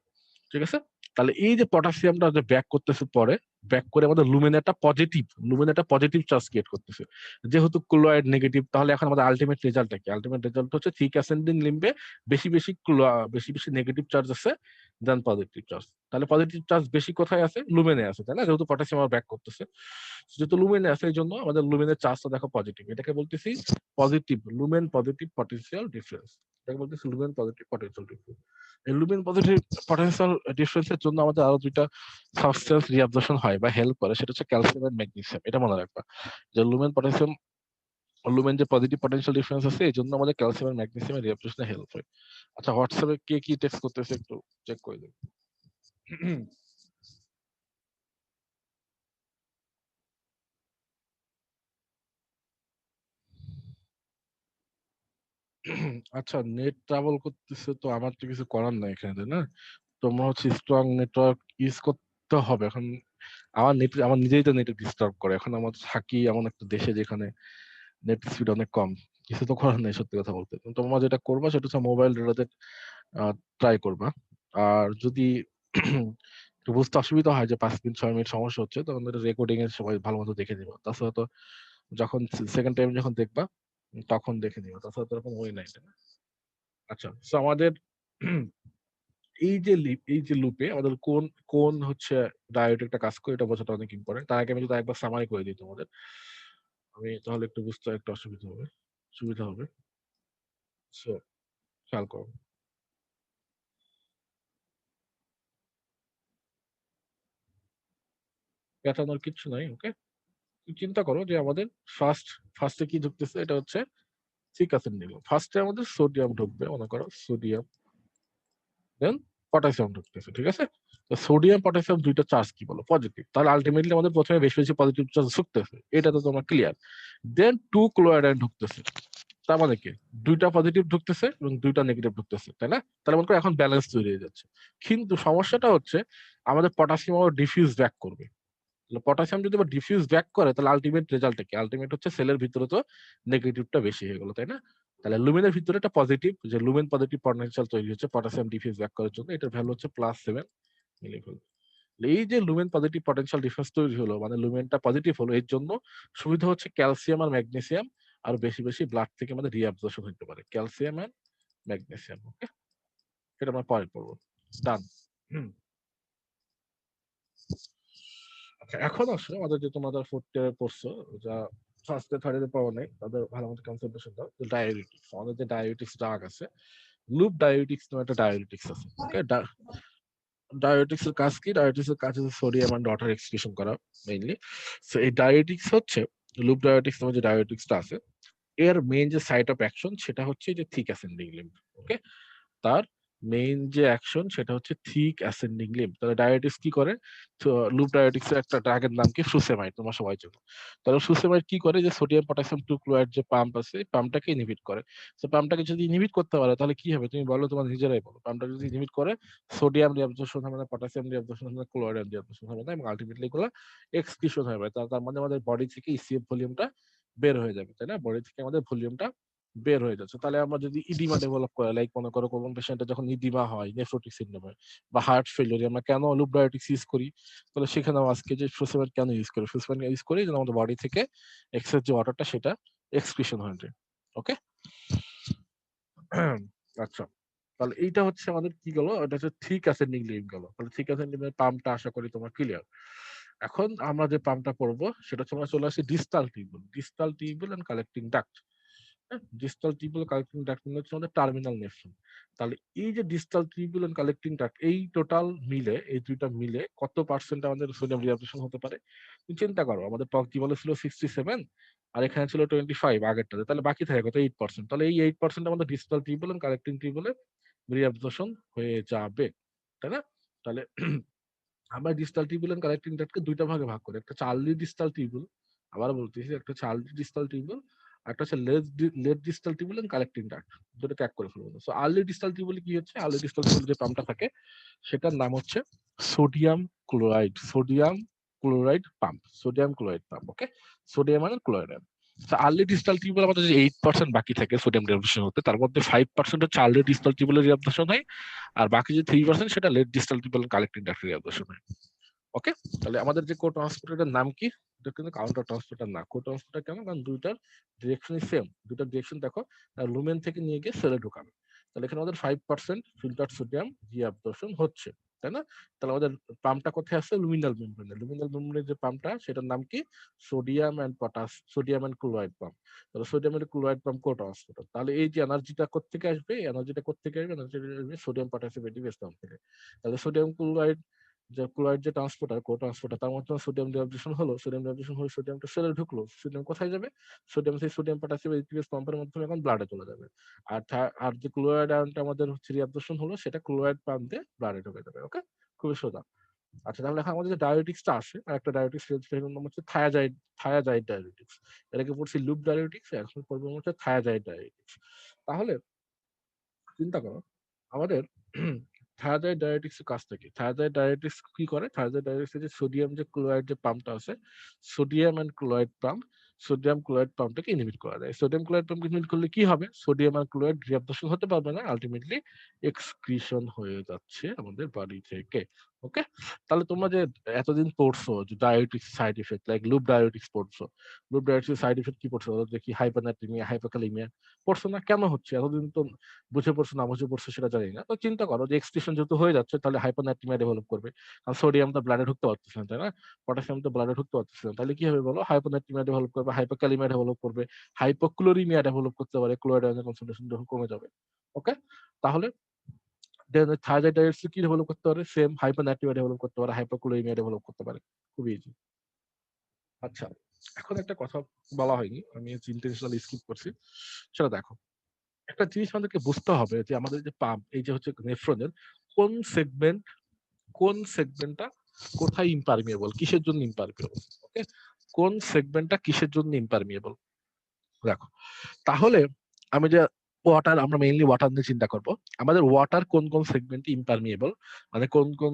ঠিক আছে। তাহলে এই যে পটাশিয়ামটা যে ব্যাক করতেছে পরে, ব্যাক করে আমাদের লুমিনেটা পজিটিভ চার্জ ক্রিয়েট করতেছে। যেহেতু ক্লোরাইড নেগেটিভ, তাহলে এখন আমাদের আলটিমেট রেজাল্টটা কি? আলটিমেট রেজাল্ট হচ্ছে থিক অ্যাসেন্ডিং লিম্বে বেশি বেশি বেশি বেশি নেগেটিভ চার্জ আছে দেন পজিটিভ চার্জ। তাহলে পজিটিভ চার্জ বেশি কোথায় আছে? লুমেনে আছে, তাই না? যেহেতু পটাশিয়াম আবার ব্যাক করতেছে, যেহেতু লুমেনে আছে, এই জন্য আমাদের লুমেনের চার্জটা দেখো পজিটিভ। এটাকে বলতেছি positive lumen positive potential difference. এটাকে বলতেছি লুমেন পজিটিভ পটেনশিয়াল ডিফারেন্স। এই লুমেন পজিটিভ পটেনশিয়াল ডিফারেন্সের জন্য আমাদের আরো দুইটা সাবস্টেন্স রিঅ্যাবজর্পশন হয় বা হেল্প করে, সেটা হচ্ছে ক্যালসিয়াম এন্ড ম্যাগনেসিয়াম। এটা মনে রাখবা যে লুমেন যে পজিটিভ পটেনশিয়াল ডিফারেন্স আছে, এই জন্য আমাদের ক্যালসিয়াম এন্ড ম্যাগনেসিয়ামের রিঅ্যাবজর্পশনে হেল্প হয়। আচ্ছা, হোয়াটসঅ্যাপে কে কি টেক্সট করতেছে একটু চেক করে দিন। আচ্ছা, নেট ট্রাভেল করতেছে তো আমার তো কিছু করার নাই এখানে, তাই না? তোমার হচ্ছে স্ট্রং নেটওয়ার্ক ইউজ করতে হবে এখন। আমার নিজেই তো নেট ডিস্টার্ব করে, এখন আমার থাকি এমন একটা দেশে যেখানে নেট স্পিড অনেক কম। কিছু তো করার নেই, সত্যি কথা বলতে। তোমরা যেটা করবা সেটা হচ্ছে মোবাইল ডেটাতে ট্রাই করবা। আর যদি একটু বুঝতে অসুবিধা হয় যে 5 মিনিট 6 মিনিট সমস্যা হচ্ছে, তখন রেকর্ডিং এর সবাই ভালো মতো দেখে নিবা। তাছাড়া তো যখন সেকেন্ড টাইম যখন দেখবা তখন দেখে নিবা, তাছাড়া তো এরকম ওই নাই, তাই না? আচ্ছা, তো আমাদের এই যে লুপে আমাদের কোন কোন হচ্ছে ডায়োড একটা কাজ করে, এটা বোঝাটা অনেক ইম্পর্টেন্ট। তার আগে আমি যদি একবার সামারি করে দিই তোমাদের, আমি তাহলে একটু বুঝতে একটু অসুবিধা হবে, সুবিধা হবে। সো খেয়াল করো, পেঁচানোর কিচ্ছু নাই। ওকে, চিন্তা করো যে আমাদের ফার্স্টে কি ঢুকতেছে, এটা হচ্ছে ঠিক আছে নিল। ফার্স্টে আমাদের সোডিয়াম ঢুকবে, মনে করো সোডিয়াম, দেন পটাশিয়াম ঢুকতেছে, ঠিক আছে। তো সোডিয়াম পটাশিয়াম দুইটা চার্জ কি বলো, পজিটিভ। তাহলে আলটিমেটলি আমাদের প্রথমে বেশি বেশি পজিটিভ চার্জ ঢুকতেছে, এটা তো তোমার ক্লিয়ার। দেন টু ক্লোরাইড আয়ন ঢুকতেছে, তার মানে কি, দুইটা পজিটিভ ঢুকতেছে এবং দুইটা নেগেটিভ ঢুকতেছে, তাই না? তাহলে মনে করো এখন ব্যালেন্স তৈরি হয়ে যাচ্ছে। কিন্তু সমস্যাটা হচ্ছে আমাদের পটাশিয়াম আবার ডিফিউজ ব্যাক করবে, পটাশিয়াম যদি আবার ডিফিউজ ব্যাক করে তাহলে আলটিমেট রেজাল্টটা কি? আলটিমেট হচ্ছে সেলের ভিতরে তো নেগেটিভটা বেশি হয়ে গেল, তাই না? তাহলে লুমেনের ভিতরে একটা পজিটিভ, যে লুমেন পজিটিভ পটেনশিয়াল তৈরি হচ্ছে পটাশিয়াম ডিফিউজ ব্যাক করার জন্য, এটার ভ্যালু হচ্ছে +7 মিলিভোল্ট। এই যে লুমেন পজিটিভ পটেনশিয়াল ডিফারেন্স তৈরি হলো, মানে লুমেনটা পজিটিভ হলো, এর জন্য সুবিধা হচ্ছে ক্যালসিয়াম আর ম্যাগনেসিয়াম আর বেশি বেশি ব্লাড থেকে আমাদের রিঅ্যাবজর্পশন হতে পারে, ক্যালসিয়াম এন্ড ম্যাগনেসিয়াম। ওকে, এটা আমরা পরে পড়বো। ডান। আচ্ছা, এখন আসো আমাদের যে তোমাদের 4th ইয়ারে পড়ছো, যা ফার্স্ট ইয়ার থার্ড ইয়ারে পড়ো নাই, তাদের ভালো মতো কনসেন্ট্রেশন দাও। ডায়াবেটিক্স, আমাদের যে ডায়াবেটিক্স ড্রাগ আছে, লুপ ডায়াবেটিক্স নামে একটা ডায়াবেটিক্স আছে। ওকে, ডায়াবেটিক্স এর কাজ কি? ডায়াবেটিক্স এর কাজ হচ্ছে সোডিয়াম এন্ড ওয়াটার এক্সক্রিশন করা মেইনলি। সো এই ডায়াবেটিক্স হচ্ছে, লুপ ডায়াবেটিক্স নামে যে ডায়াবেটিক্সটা আছে, এর মেইন যে সাইট অফ অ্যাকশন সেটা হচ্ছে যে থিক অ্যাসেন্ডিং লিম্ব। ওকে, তার মেইন যে অ্যাকশন সেটা হচ্ছে থিক অ্যাসেন্ডিং লিম্ব। তাহলে ডায়াবেটিস কি করে? তো লুপ ডায়াবেটিক্স এর একটা ড্রাগের নাম কি? ফুসেমাইড, তোমার সবাই জানো। তাহলে ফুসেমাইড কি করে? যে সোডিয়াম পটাশিয়াম টু ক্লোরাইড যে পাম্প আছে, এই পাম্পটাকে ইনহিবিট করে। তো পাম্পটাকে যদি ইনহিবিট করতে পারে তাহলে কি হবে? তুমি বলো, তোমার নিজেরাই বলো। পাম্পটা যদি ইনহিবিট করে, সোডিয়াম রিঅ্যাবজর্পশন হবে না, পটাশিয়াম রিঅ্যাবজর্পশন হবে না, ক্লোরাইড রিঅ্যাবজর্পশন হবে না, এবং আলটিমেটলি এগুলো এক্সক্রিশন হবে। তার মানে আমাদের বডি থেকে ইসিএফ ভলিউমটা বের হয়ে যাবে, তাই না? বডি থেকে আমাদের ভলিউমটা বের হয়ে যাচ্ছে। তাহলে আমরা যদি ইডিমা ডেভেলপ করে, লাইক মনে করো কোন পেশেন্টের যখন ইডিমা হয়, নেফ্রোটিক সিনড্রোমে বা হার্ট ফেলিওরে, আমরা কেন লুপ ডায়াবেটিক্স ইউজ করি? তাহলে সেখানেও আজকে যে ফুসেমাইড কেন ইউজ করি? ফুসেমাইড ইউজ করি যেন আমাদের বডি থেকে এক্সেস যে ওয়াটারটা সেটা এক্সক্রিশন হয়ে যায়। ওকে, আচ্ছা, তাহলে এইটা হচ্ছে আমাদের কি গেল? এটা হচ্ছে থিক অ্যাসেন্ডিং লিম্ব গেল। তাহলে থিক অ্যাসেন্ডিং লিম্বের পাম্পটা আশা করি তোমার ক্লিয়ার। এখন আমরা যে পাম্পটা পড়বো সেটা হচ্ছে, আমরা চলে আসি distal tubule. Distal tubule and collecting duct. Distal tubule collecting duct মানে হচ্ছে আমাদের টার্মিনাল নেফ্রন। তাহলে এই যে distal tubule and collecting duct, এই টোটাল মিলে, এই দুইটা মিলে কত পার্সেন্ট আমাদের সোডিয়াম রিঅ্যাবজর্পশন হতে পারে? তুমি চিন্তা করো, আমাদের টক টিউবুলে ছিল 67 আর এখানে ছিল 25 আগেরটাতে, তাহলে বাকি থাকে কত? 8%। তাহলে এই 8% আমাদের ডিস্টাল টিউবুল এন্ড কালেক্টিং টিউবুলে রিঅ্যাবজর্পশন হয়ে যাবে, তাই না? তাহলে আমরা ডিস্টাল টিউবুল এন্ড কালেক্টিং ডাক্টকে দুইটা ভাগে ভাগ করি। একটা হচ্ছে আর্লি ডিস্টাল টিউবুল, আবার বলতেছি, একটা হচ্ছে আর্লি ডিস্টাল টিউবুল, একটা হচ্ছে late distal tubule and collecting duct. দুটোকে এক করে ফেলবো। সো আর্লি ডিস্টাল টিউবুলে কি হচ্ছে? আর্লি ডিস্টাল টিউবুলে যে পাম্পটা থাকে সেটার নাম হচ্ছে sodium chloride, sodium chloride pump, sodium chloride pump. Okay, sodium মানে ক্লোরাইড। আর্লি ডিস্টাল টিউবুল আমাদের যে 8% বাকি থাকে সোডিয়াম রিঅ্যাবজর্পশন হতে, তার মধ্যে 5% হচ্ছে আর্লি ডিস্টাল টিউবুলের রিঅ্যাবজর্পশন হয়, আর বাকি যে 3% সেটা লেট ডিস্টাল টিউবুল কালেক্টিং ডাক্টের রিঅ্যাবজর্পশন হয়। ওকে, তাহলে আমাদের যে কো ট্রান্সপোর্টারের নাম কি? এটা কিন্তু কাউন্টার ট্রান্সপোর্টার না। কো ট্রান্সপোর্টার কেন? কারণ দুইটার ডিরেকশনই সেম। দুইটার ডিরেকশন দেখো, লুমেন থেকে নিয়ে গিয়ে সেলে ঢোকাবে। তাহলে এখানে আমাদের 5% ফিল্টার সোডিয়াম রিঅ্যাবজর্পশন হচ্ছে, তাই না? তাহলে আমাদের পাম্পটা কোথায় আছে? লুমিনাল মেমব্রেনে। লুমিনাল মেমব্রেনের যে পাম্পটা সেটার নাম কি? Sodium and potash, sodium and chloride pump. তাহলে sodium and chloride pump co transporter. তাহলে এই যে এনার্জিটা কোত্থেকে আসবে? এনার্জিটা কোত্থেকে আসবে? এনার্জিটা আসবে সোডিয়াম পটাশিয়াম এটিভ পাম্প থেকে। তাহলে সোডিয়াম ক্লোরাইড যে ক্লোরাইড যে ট্রান্সপোর্টার, কো ট্রান্সপোর্টার, তার মধ্যে সোডিয়াম ডিহাইড্রেশন হলো, সোডিয়াম ডিহাইড্রেশন হয়ে সোডিয়ামটা সেলে ঢুকলো, সোডিয়াম কোথায় যাবে? সোডিয়াম সেই সোডিয়াম পটাশিয়াম এইচপিএস পাম্পের মাধ্যমে এখন ব্লাডে চলে যাবে। আর আর যে ক্লোরাইড আয়নটা আমাদের হচ্ছে রিঅ্যাবজর্পশন হলো, সেটা ক্লোরাইড পাম্প দিয়ে ব্লাডে ঢুকে যাবে। ওকে, খুবই সোজা। আচ্ছা, তাহলে এখন আমাদের যে ডায়াবেটিক্সটা আসে, আর একটা ডায়াবেটিক্স সেটার নাম হচ্ছে থায়াজাইড, থায়াজাইড ডায়াবেটিক্স। এটাকে পড়ছি লুপ ডায়াবেটিক্স, এখন পড়বো হচ্ছে থায়াজাইড ডায়াবেটিক্স। তাহলে চিন্তা করো, আমাদের থায়াজাইড ডায়াবেটিক্স এর কাজটা কি? থায়াজাইড ডায়াবেটিক্স কি করে? থায়াজাইড ডায়াবেটিক্স যে সোডিয়াম যে ক্লোরাইড যে পাম্পটা আছে, sodium and chloride pump, sodium chloride পাম্পটাকে ইনহিবিট করা যায়। সোডিয়াম ক্লোরাইড পাম্প ইনহিবিট করলে কি হবে? সোডিয়াম আর ক্লোরাইড রিঅ্যাবজর্পশন হতে পারবে না, আলটিমেটলি এক্সক্রিশন হয়ে যাচ্ছে আমাদের বডি থেকে। ওকে, তাহলে তোমরা যে এতদিন পড়ছো যে diabetics side effect, like loop diabetics পড়ছো, লুপ ডায়াবেটিক্স সাইড ইফেক্ট কি পড়ছো? দেখি হাইপারনাট্রিমিয়া, হাইপোকালিমিয়া পড়ছো না? কেন হচ্ছে? এতদিন তো বুঝে পড়ছো না বুঝে পড়ছো সেটা জানি না। তো চিন্তা করো যে এক্সক্রিশন যেহেতু হয়ে যাচ্ছে তাহলে হাইপারনাট্রিমিয়া ডেভেলপ করবে। কারণ সোডিয়াম তো ব্লাডে ঢুকতে পারতেছে না, তাই না? পটাশিয়াম তো ব্লাডে ঢুকতে পারতেছে না। তাহলে কি হবে বলো? হাইপারনাট্রিমিয়া ডেভেলপ করবে, হাইপোক্যালিমিয়া ডেভেলপ করবে, হাইপোক্লোরিমিয়া ডেভেলপ করতে পারে, ক্লোরাইড আয়নের কনসেন্ট্রেশন যখন কমে যাবে। ওকে, তাহলে থায়াজাইড ডায়াবেটিস কি ডেভেলপ করতে পারে? সেম হাইপারনাট্রিমিয়া ডেভেলপ করতে পারে, হাইপোক্লোরিমিয়া ডেভেলপ করতে পারে। খুবই ইজি। আচ্ছা, এখন একটা কথা বলা হয়নি, আমি ইন্টেনশনালি স্কিপ করছি, সেটা দেখো। একটা জিনিস আমাদেরকে বুঝতে হবে যে আমাদের যে পাম্প, এই যে হচ্ছে নেফ্রনের কোন সেগমেন্ট, কোন সেগমেন্টটা কোথায় ইম্পারমিয়েবল, কিসের জন্য ইম্পারমিয়েবল। ওকে, কোন সেগমেন্টটা কিসের জন্য ইম্পারমিয়েবল। দেখো, তাহলে আমি যে ওয়াটার, আমরা মেইনলি ওয়াটার নিয়ে চিন্তা করব। আমাদের ওয়াটার কোন কোন সেগমেন্ট ইমপারমিয়েবল, মানে কোন কোন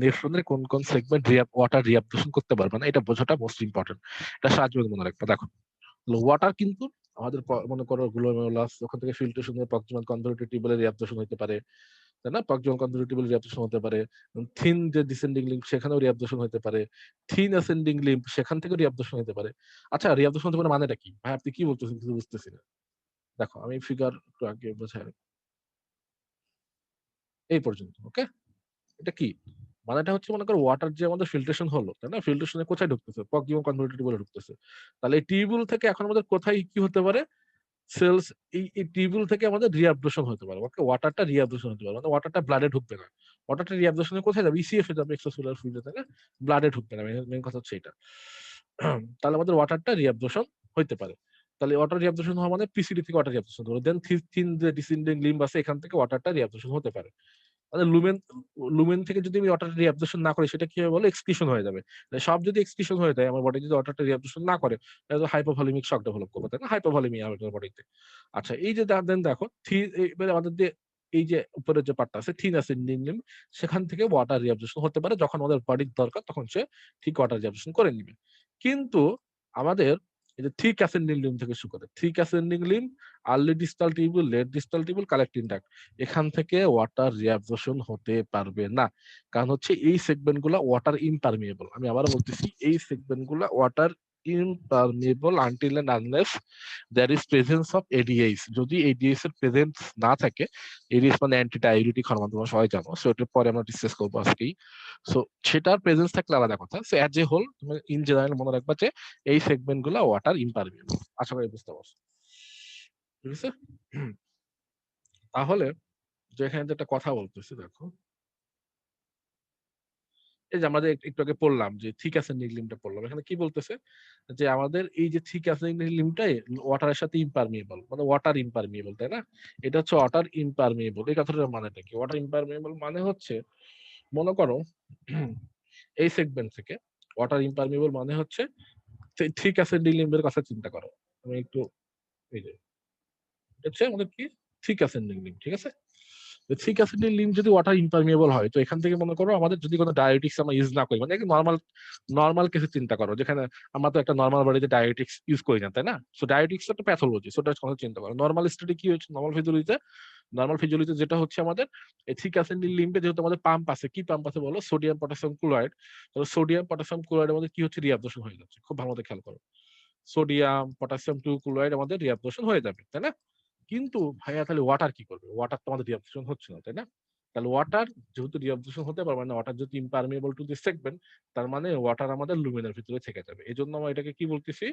নেফ্রনের কোন কোন সেগমেন্ট ওয়াটার রিঅ্যাবজর্পশন করতে পারবে না, এটা বোঝাটা মোস্ট ইম্পর্টেন্ট। এটা সাহায্য করে মনে রাখবে। দেখো, ওয়াটার কিন্তু আমাদের মনে করো গ্লোমেরুলাস, ওখান থেকে ফিল্ট্রেশন হয়ে প্রক্সিমাল কনভলিউটেড টিউবুলার রিঅ্যাবজর্পশন হতে পারে, তাই না? প্রক্সিমাল কনভলিউটেড টিউবুলার রিঅ্যাবজর্পশন হতে পারে। থিন যে ডিসেন্ডিং লিম্ফ, সেখানেও রিঅ্যাবজর্পশন হতে পারে। থিন অ্যাসেন্ডিং লিম্ফ, সেখান থেকেও রিঅ্যাবজর্পশন হতে পারে। আচ্ছা, রিঅ্যাবজর্পশন হতে পারে মানেটা কি ভাই? আপনি কি বলতেছেন কিছু বুঝতেছি না। দেখো, আমি ফিগার একটু আগে বোঝাই এই পর্যন্ত, ওকে? এটা কি মানেটা হচ্ছে, মনে করো ওয়াটার যে আমাদের ফিল্ট্রেশন হলো, তাই না? ফিল্ট্রেশনে কোথায় ঢুকতেছে? প্রক্সিমাল কনভলিউটেড টিউবুলে ঢুকতেছে। তাহলে এই টিউবুল থেকে এখন আমাদের কোথায় কি হতে পারে? সেলস, এই টিউবুল থেকে আমাদের রিঅ্যাবজর্পশন হতে পারে। ওকে, ওয়াটারটা রিঅ্যাবজর্পশন হতে পারে, মানে ওয়াটারটা ব্লাডে ঢুকবে না। ওয়াটারটা রিঅ্যাবজর্পশনে কোথায় যাবে? ইসিএফ এ যাবে, এক্সট্রাসেলুলার ফ্লুইডে, তাই না? ব্লাডে ঢুকবে না, মেইন কথা হচ্ছে এটা। তাহলে আমাদের ওয়াটারটা রিঅ্যাবজর্পশন হইতে পারে। তাহলে ওয়াটার রিঅ্যাবজর্পশন হওয়া মানে পিসিডি থেকে ওয়াটার রিঅ্যাবজর্পশন হতে পারে। দেন থিন যে ডিসেন্ডিং লিম্ব আছে, এখান থেকে ওয়াটারটা রিঅ্যাবজর্পশন হতে পারে। মানে লুমেন, লুমেন থেকে যদি আমি ওয়াটার রিঅ্যাবজর্পশন না করি, সেটা কি হবে বলে? এক্সক্রিশন হয়ে যাবে। সব যদি এক্সক্রিশন হয়ে যায়, আমার বডি যদি ওয়াটারটা রিঅ্যাবজর্পশন না করে, তাহলে হাইপোভলিমিক শক ডেভেলপ করবে, তাই না? হাইপোভলিমিয়া হবে বডিতে। আচ্ছা, এই যে দেন দেখো, এবারে আমাদের যে এই যে উপরের যে পার্টটা আছে থিন অ্যাসেন্ডিং লিম্ব, সেখান থেকে ওয়াটার রিঅ্যাবজর্পশন হতে পারে। যখন আমাদের বডির দরকার, তখন সে ঠিক ওয়াটার রিঅ্যাবজর্পশন করে নিবে। কিন্তু আমাদের এই যে থিক অ্যাসেন্ডিং লিম্ব থেকে শুরু করে, thick ascending limb, early distal tubule, late distal tubule, collecting duct, এখান থেকে ওয়াটার রিঅ্যাবজর্পশন হতে পারবে না। কারণ হচ্ছে এই সেগমেন্ট গুলা ওয়াটার ইমপারমিয়েবল। আমি আবার বলতেছি, এই সেগমেন্ট গুলা water impermeable until and unless there is presence of ADH. যদি এডিএইচ এর প্রেজেন্স না থাকে, এডিএইচ মানে অ্যান্টি ডায়োরিটিক হরমোন, তোমরা সবাই জানো, সো এটার পরে আমরা ডিসকাস করবো আজকেই। সো সেটার প্রেজেন্স থাকলে আলাদা কথা। সো অ্যাজ এ হোল তুমি ইন জেনারেল মনে রাখবা যে এই সেগমেন্ট গুলা ওয়াটার ইমপারমিয়েবল। আশা করি বুঝতে পারছো, ঠিক আছে? তাহলে যে এখানে যে একটা কথা বলতেছি, দেখো, এই যে আমাদের একটু আগে পড়লাম যে থিক অ্যাসেন্ডিং লিম্বটা পড়লাম, এখানে কি বলতেছে? যে আমাদের এই যে থিক অ্যাসেন্ডিং লিম্বটাই ওয়াটারের সাথে ইমপারমিয়েবল, মানে ওয়াটার ইমপারমিয়েবল, তাই না? এটা হচ্ছে ওয়াটার ইমপারমিয়েবল। এই কথাটার মানেটা কি? ওয়াটার ইমপারমিয়েবল মানে হচ্ছে, মনে করো এই সেগমেন্ট থেকে ওয়াটার ইমপারমিয়েবল মানে হচ্ছে থিক অ্যাসেন্ডিং লিম্বের কথা চিন্তা করো। আমি একটু, এই যে এটা হচ্ছে আমাদের কি থিক অ্যাসেন্ডিং লিম্ব, ঠিক আছে? থিক অ্যাসিডিক লিম্ফ যদি ওয়াটার ইমপারমিয়েবল হয়, তো এখান থেকে মনে করো আমাদের যদি কোনো ডায়োটিক্স আমরা ইউজ না করি, মানে নর্মাল নর্মাল কেসে চিন্তা করো, যেখানে আমরা তো একটা নর্মাল বডিতে ডায়োটিক্স ইউজ করি না, তাই না? সো ডায়োটিক্স একটা প্যাথোলজি, সো ওটার কথা চিন্তা করো। নর্মাল স্টেটে কি হচ্ছে? নর্মাল ফিজিওলজিতে যেটা হচ্ছে আমাদের এই থিক অ্যাসিডিক লিম্ফে যেহেতু আমাদের পাম্প আছে, কি পাম্প আছে বলো? Sodium potassium chloride. তো সোডিয়াম পটাশিয়াম ক্লোরাইড আমাদের কি হচ্ছে? রিঅ্যাবজর্পশন হয়ে যাচ্ছে। খুব ভালো মতো খেয়াল করো, সোডিয়াম পটাশিয়াম টু ক্লোরাইড আমাদের রিঅ্যাবজর্পশন হয়ে যাবে, তাই না? কিন্তু ভাইয়া, তাহলে ওয়াটার কি করবে? ওয়াটার তো আমাদের রিঅ্যাবজর্পশন হচ্ছে না, তাই না? তাহলে ওয়াটার যেহেতু রিঅ্যাবজর্পশন হতে পারবে না, ওয়াটার যদি ইমপারমিয়েবল টু দিস সেগমেন্ট, তার মানে ওয়াটার আমাদের লুমেনের ভিতরে থেকে যাবে। এই জন্য আমরা এটাকে কি বলতেছি?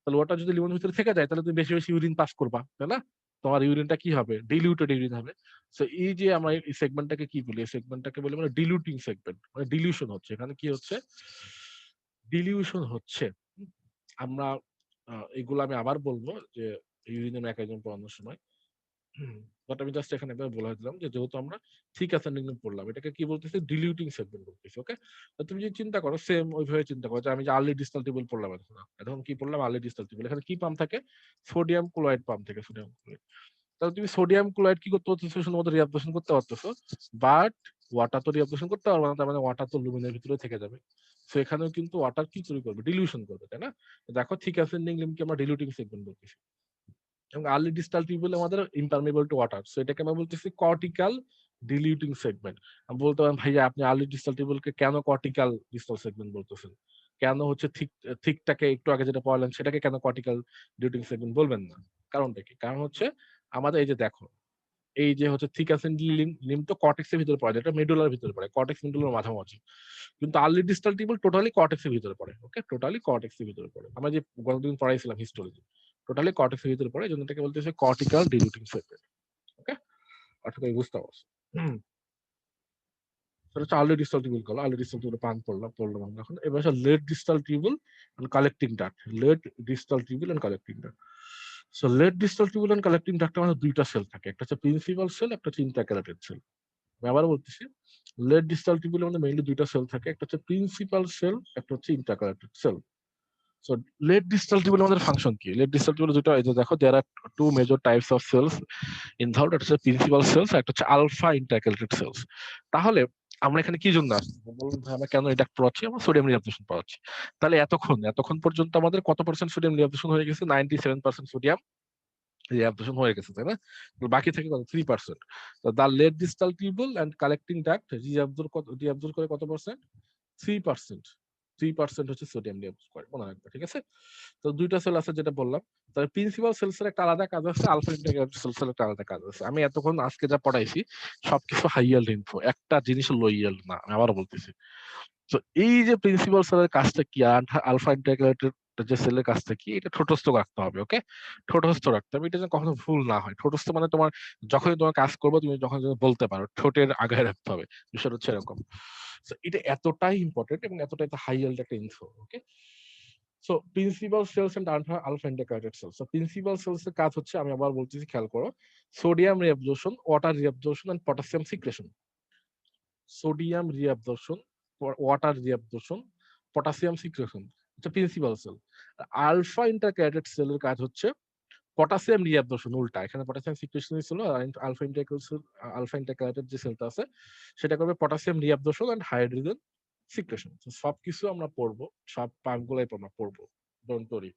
তাহলে ওয়াটার যদি লুমেনের ভিতরে থেকে যায়, তাহলে তুমি বেশি বেশি ইউরিন পাস করবা, তাই না? তোমার ইউরিনটা কি হবে? ডিলিউটেড ইউরিন হবে। সো এই যে আমরা এই সেগমেন্টটাকে কি বলি? এই সেগমেন্টটাকে বলি মানে ডিলিউটিং সেগমেন্ট, মানে ডিলিউশন হচ্ছে। এখানে কি হচ্ছে? ডিলিউশন হচ্ছে। আমরা এগুলো আমি আবার বলবো যে ইউরিনের মেকানিজম পড়ানোর সময়। বাট আমি জাস্ট এখানে একবার বলে দিলাম যে যেহেতু আমরা থিক অ্যাসেন্ডিং পড়লাম, এটাকে কি বলতেছি? ডিলিউটিং সেগমেন্ট বলতেছি, ওকে? তো তুমি যদি চিন্তা করো, সেম ওইভাবে চিন্তা করো যে আমি যে আর্লি ডিস্টাল টিউবুল পড়লাম, এখন কি পড়লাম? Early distal tubule. এখানে কি পাম্প থাকে? সোডিয়াম ক্লোরাইড পাম্প থেকে, সোডিয়াম ক্লোরাইড। তাহলে তুমি সোডিয়াম ক্লোরাইড কি করতে পারতেছো? শুধুমাত্র রিঅ্যাবজর্পশন করতে পারতেছো, বাট ওয়াটার তো রিঅ্যাবজর্পশন করতে পারবে না, তার মানে ওয়াটার তো লুমিনের ভিতরে থেকে যাবে। সো এখানেও কিন্তু ওয়াটার কি চুরি করবে? ডিলিউশন করবে, তাই না? দেখো, থিক অ্যাসেন্ডিং লিম্ফকে আমরা ডিলিউটিং সেগমেন্ট বলতেছি, এবং আর্লি ডিস্টাল টিউবুল আমাদের ইমপারমিয়েবল টু ওয়াটার। সো এটাকে আমরা বলতেছি কর্টিক্যাল ডিলিউটিং সেগমেন্ট। আমি বলতে পারেন, ভাইয়া আপনি আর্লি ডিস্টাল টিউবুলকে কেন কর্টিক্যাল ডিস্টাল সেগমেন্ট বলতেছেন? কেন হচ্ছে থিকটাকে একটু আগে যেটা পড়ালেন সেটাকে কেন কর্টিক্যাল ডিলিউটিং সেগমেন্ট বলবেন না? কারণটা কি? কারণ হচ্ছে আমাদের এই যে দেখো, এই যে হচ্ছে থিক অ্যাসেন্ডিং লিম্ফ তো কর্টেক্স এর ভিতরে পড়ে, এটা মেডুলার ভিতরে পড়ে, কর্টেক্স মেডুলার মাঝামাঝি। কিন্তু early distal tubule totally cortex এর ভিতরে পড়ে, ওকে? টোটালি কর্টেক্স এর ভিতরে পড়ে। আমরা যে গতদিন পড়াইছিলাম হিস্টোলজি, টোটালি কর্টেক্স এর ভিতরে পড়ে, এজন্য এটাকে বলতেছে কর্টিক্যাল ডিলিউটিং সেগমেন্ট, ওকে? আশা করি বুঝতে পারছো। সেটা হচ্ছে early distal tubule call, early distal tubule পড়লাম আমরা এখন। এবার হচ্ছে late distal tubule and collecting duct, late distal tubule and collecting duct. So late distal tubule and collecting ডাক্টে আমাদের দুইটা সেল থাকে, একটা হচ্ছে প্রিন্সিপাল সেল, একটা হচ্ছে ইন্টারক্যালেটেড সেল। আমি আবার বলতেছি, লেট ডিস্টাল টিউবুলের মধ্যে মেইনলি দুইটা সেল থাকে, একটা হচ্ছে প্রিন্সিপাল সেল, একটা হচ্ছে intercalated cell. So late distal tubule আমাদের ফাংশন কি? Late distal tubule দুটো এই যে দেখো there are two major types of cells involved, একটা হচ্ছে প্রিন্সিপাল সেলস, একটা হচ্ছে আলফা ইন্টারক্যালেটেড সেলস। তাহলে আমরা এখানে কি জন্য আসছি? বলুন ভাই আমরা কেন এটা পড়াচ্ছি? আমরা সোডিয়াম রিঅ্যাবজর্পশন পড়াচ্ছি। তাহলে এতক্ষণ পর্যন্ত আমাদের কত পার্সেন্ট সোডিয়াম রিঅ্যাবজর্পশন হয়ে গেছে? 97% সোডিয়াম রিঅ্যাবজর্পশন হয়ে গেছে, তাই না? তো বাকি থাকে কত? 3%। তো the late distal tubule and collecting duct reabsorb করে কত পার্সেন্ট? 3%। 3% হচ্ছে সোডিয়াম রিঅ্যাবজর্ব করে, মনে রাখবে, ঠিক আছে? তো দুইটা সেল আছে যেটা বললাম। তবে প্রিন্সিপাল সেলসের একটা আলাদা কাজ আছে, আলফা ইন্টিগ্রেটেড সেলসের একটা আলাদা কাজ আছে। আমি এতক্ষণ আজকে যা পড়াইছি সবকিছু হাই yield ইনফো, একটা জিনিস লো yield না, আমি আবারও বলতেছি। তো এই যে প্রিন্সিপাল সেলের কাজটা কি, আলফা ইন্টিগ্রেটেড যে সেলের কাজটা কি, এটা ঠোঁটস্থ রাখতে হবে। ওকে, ঠোঁটস্থ রাখতে হবে, এটা যেন কখনো ভুল না হয়। ঠোঁটস্থ মানে তোমার যখনই তোমার কাজ করবো তুমি যখন বলতে পারো, ঠোঁটের আগায় রাখতে হবে, বিষয়টা হচ্ছে এরকম। এটা এতটাই ইম্পর্টেন্ট এবং এতটাই হাই yield একটা info. Okay, so principal cells and alpha integrated cells. So principal cells এর কাজ হচ্ছে, আমি আবার বলতেছি, খেয়াল করো, sodium reabsorption, water reabsorption and potassium secretion. Sodium reabsorption, water reabsorption, potassium secretion, এটা প্রিন্সিপাল সেল। আলফা ইন্টিগ্রেটেড সেলের কাজ হচ্ছে পটাশিয়াম রিঅ্যাবজর্পশন, উল্টা। এখানে পটাশিয়াম সিক্রেশন ছিল, আর আলফা ইন্টিগ্রেটেড যে সেলটা আছে সেটা করবে potassium reabsorption and hydrogen secretion. সবকিছু আমরা পড়বো, সব পার্টগুলাই আমরা পড়বো, ডোন্ট ওয়ারি।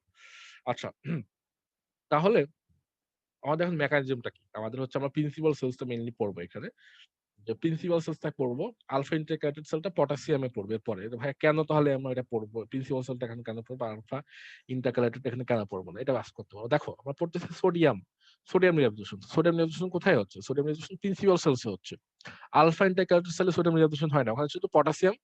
আচ্ছা, তাহলে আমাদের এখন মেকানিজমটা কি? আমাদের হচ্ছে আমরা প্রিন্সিপাল সেলসটা মেইনলি পড়বো এখানে। যে প্রিন্সিপাল সেলসটা পড়বো, আলফা ইন্টিগ্রেটেড সেলটা পটাশিয়ামে পড়বে পরে। ভাই কেন তাহলে আমরা এটা পড়বো? প্রিন্সিপাল সেলটা এখানে কেন পড়বো, আলফা ইন্টিগ্রেটেড এখানে কেন পড়বো না? এটা বাস করতে পারবো। দেখো আমরা পড়তেছি sodium, sodium reabsorption. Sodium reabsorption কোথায় হচ্ছে? সোডিয়াম রিঅ্যাবজর্পশন প্রিন্সিপাল সেলসে হচ্ছে। আলফা ইন্টিগ্রেটেড সেলে সোডিয়াম রিঅ্যাবজর্পশন হয় না, ওখানে শুধু পটাশিয়াম,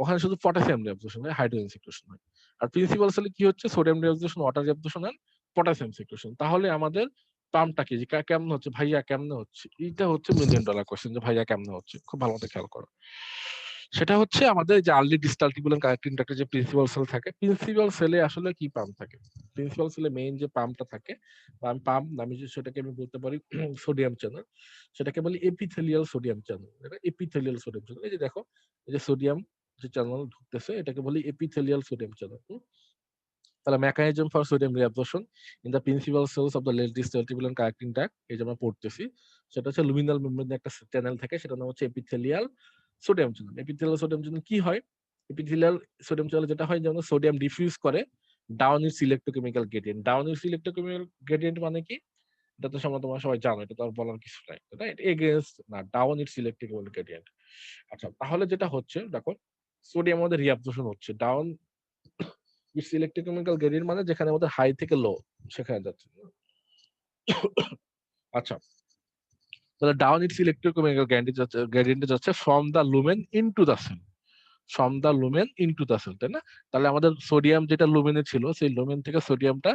ওখানে শুধু পটাশিয়াম রিঅ্যাবজর্পশন হয়, হাইড্রোজেন সিক্রেশন হয়। আর প্রিন্সিপাল সেলে কি হচ্ছে? Sodium reabsorption, water reabsorption and potassium secretion. তাহলে আমাদের পাম্পটা কি, যে কেমন হচ্ছে ভাইয়া, কেমনে হচ্ছে? এইটা হচ্ছে মিলিয়ন ডলার কোশ্চেন, যে ভাইয়া কেমনে হচ্ছে। খুব ভালো মতো খেয়াল করো। সেটা হচ্ছে আমাদের যে আর্লি ডিস্টাল টিউবুল কানেক্টিং ডাক্টের যে প্রিন্সিপাল সেল থাকে, প্রিন্সিপাল সেলে আসলে কি পাম্প থাকে? প্রিন্সিপাল সেলে মেইন যে পাম্পটা থাকে, পাম্প আমি যে সেটাকে আমি বলতে পারি সোডিয়াম চ্যানেল, সেটাকে বলি এপিথেলিয়াল সোডিয়াম চ্যানেল। এটা এপিথেলিয়াল সোডিয়াম চ্যানেল। এই যে দেখো, এই যে সোডিয়াম যে চ্যানেল ঢুকতেছে, এটাকে বলি এপিথেলিয়াল সোডিয়াম চ্যানেল। তাহলে mechanism for sodium reabsorption in the principal cells of the late distal tubule connecting duct, এই যে আমরা পড়তেছি, সেটা হচ্ছে লুমিনাল মেমব্রেনে একটা চ্যানেল থাকে, সেটার নাম হচ্ছে epithelial sodium channel. Epithelial sodium channel কি হয়? এপিথেলিয়াল সোডিয়াম চ্যানেল যেটা হয়, যেমন সোডিয়াম ডিফিউজ করে down it's electrochemical gradient. Down it's electrochemical gradient মানে কি? এটা তো তোমরা সবাই জানো, এটা তো আর বলার কিছু নাই, রাইট? এগেইনস্ট না, ডাউন ইটস ইলেকট্রিক্যাল গ্রেডিয়েন্ট। আচ্ছা, তাহলে যেটা হচ্ছে দেখো, সোডিয়াম আমাদের রিঅ্যাবজর্পশন হচ্ছে ডাউন ইটস ইলেকট্রোকেমিক্যাল গ্রেডিয়েন্ট, মানে যেখানে আমাদের হাই থেকে লো সেখানে যাচ্ছে। আচ্ছা, তাহলে ডাউন ইটস ইলেকট্রোকেমিক্যাল গ্রেডিয়েন্টে যাচ্ছে from the lumen into the cell, from the lumen into the cell, তাই না? তাহলে আমাদের সোডিয়াম যেটা লুমেনে ছিল, সেই লুমেন থেকে সোডিয়ামটা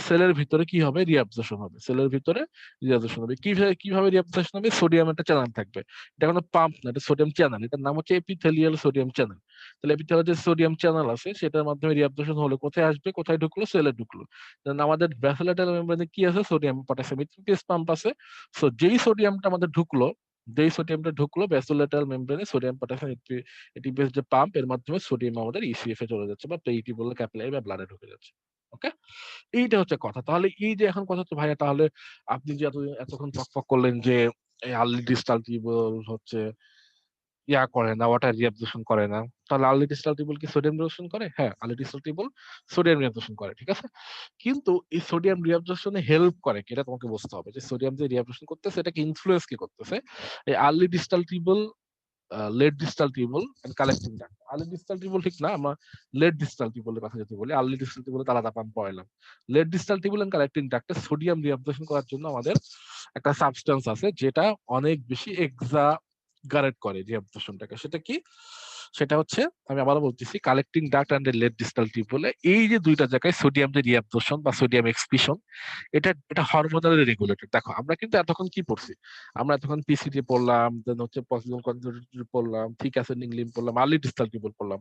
সেলের ভিতরে কি হবে? রিঅ্যাবজর্পশন হবে। সেলের ভিতরে রিঅ্যাবজর্পশন হবে। কিভাবে রিঅ্যাবজর্পশন হবে? সোডিয়াম একটা চ্যানেল থাকবে, এটা কোনো পাম্প না, এটা সোডিয়াম চ্যানেল, এটার নাম হচ্ছে এপিথেলিয়াল সোডিয়াম চ্যানেল। তাহলে এপিথেলিয়াল যে সোডিয়াম চ্যানেল আছে, সেটার মাধ্যমে রিঅ্যাবজর্পশন হলো কোথায় আসবে? কোথায় ঢুকলো? সেলে ঢুকলো। দেন আমাদের ব্যাসিলাটারি মেমব্রেনে কি আছে? সোডিয়াম পটাশিয়াম ইনট্রাফেস পাম্প আছে। সো যেই সোডিয়ামটা ঢুকলো ব্যাসিলাটারি মেমব্রেনে, সোডিয়াম পটাশিয়াম এটিপিএস যে পাম্প, এর মাধ্যমে সোডিয়াম আমাদের ইসিএফ এ চলে যাচ্ছে, বা পেইটি বলে ক্যাপিলারি বা ব্লাডে ঢুকে যাচ্ছে। ওকে, এইটা হচ্ছে কথা। তাহলে এই যে এখন কথা হচ্ছে ভাইয়া, তাহলে আপনি যে এতক্ষণ পক করলেন যে এই আর্লি ডিস্টাল টিউবুল হচ্ছে করে না, ওয়াটার রিঅ্যাবজর্পশন করে না, তাহলে আর্লি ডিস্টাল টিউবুল কি সোডিয়াম রিঅ্যাবজর্পশন করে? হ্যাঁ, early distal tubule sodium reabsorption করে, ঠিক আছে। কিন্তু এই সোডিয়াম রিঅ্যাবজর্পশনে হেল্প করে কি, এটা তোমাকে বুঝতে হবে, যে সোডিয়াম যে রিঅ্যাবজর্পশন করতেছে এটাকে ইনফ্লুয়েন্স কি করতেছে? এই early distal tubule, late distal tubule and collecting duct. Early distal tubule ঠিক না, আমরা লেট ডিস্টাল টিউবুলের কথা যদি বলি, আর্লি ডিস্টাল টিউবুলে আলাদা পাম্প পড়াইলাম। Late distal tubule and collecting ডাক্টে সোডিয়াম রিঅ্যাবজর্পশন করার জন্য আমাদের একটা সাবস্টেন্স আছে, যেটা অনেক বেশি এক্সাগারেট করে রিঅ্যাবজর্পশনটাকে। সেটা কি? সেটা হচ্ছে, আমি আবারও বলতেছি, collecting duct and late distal টিউবুলে এই যে দুইটা জায়গায় সোডিয়াম যে রিঅ্যাবজর্পশন বা সোডিয়াম এক্সপ্রেশন, এটা হরমোনালি রেগুলেটেড। দেখো আমরা কিন্তু এতক্ষণ কি পড়ছি? আমরা এতক্ষণ পিসিটি পড়লাম, দেন হচ্ছে পসিবল কনজারভেটিভ পড়লাম, থিক অ্যাসেন্ডিং লিম্ব পড়লাম, আর্লি ডিস্টাল টিউবুল পড়লাম।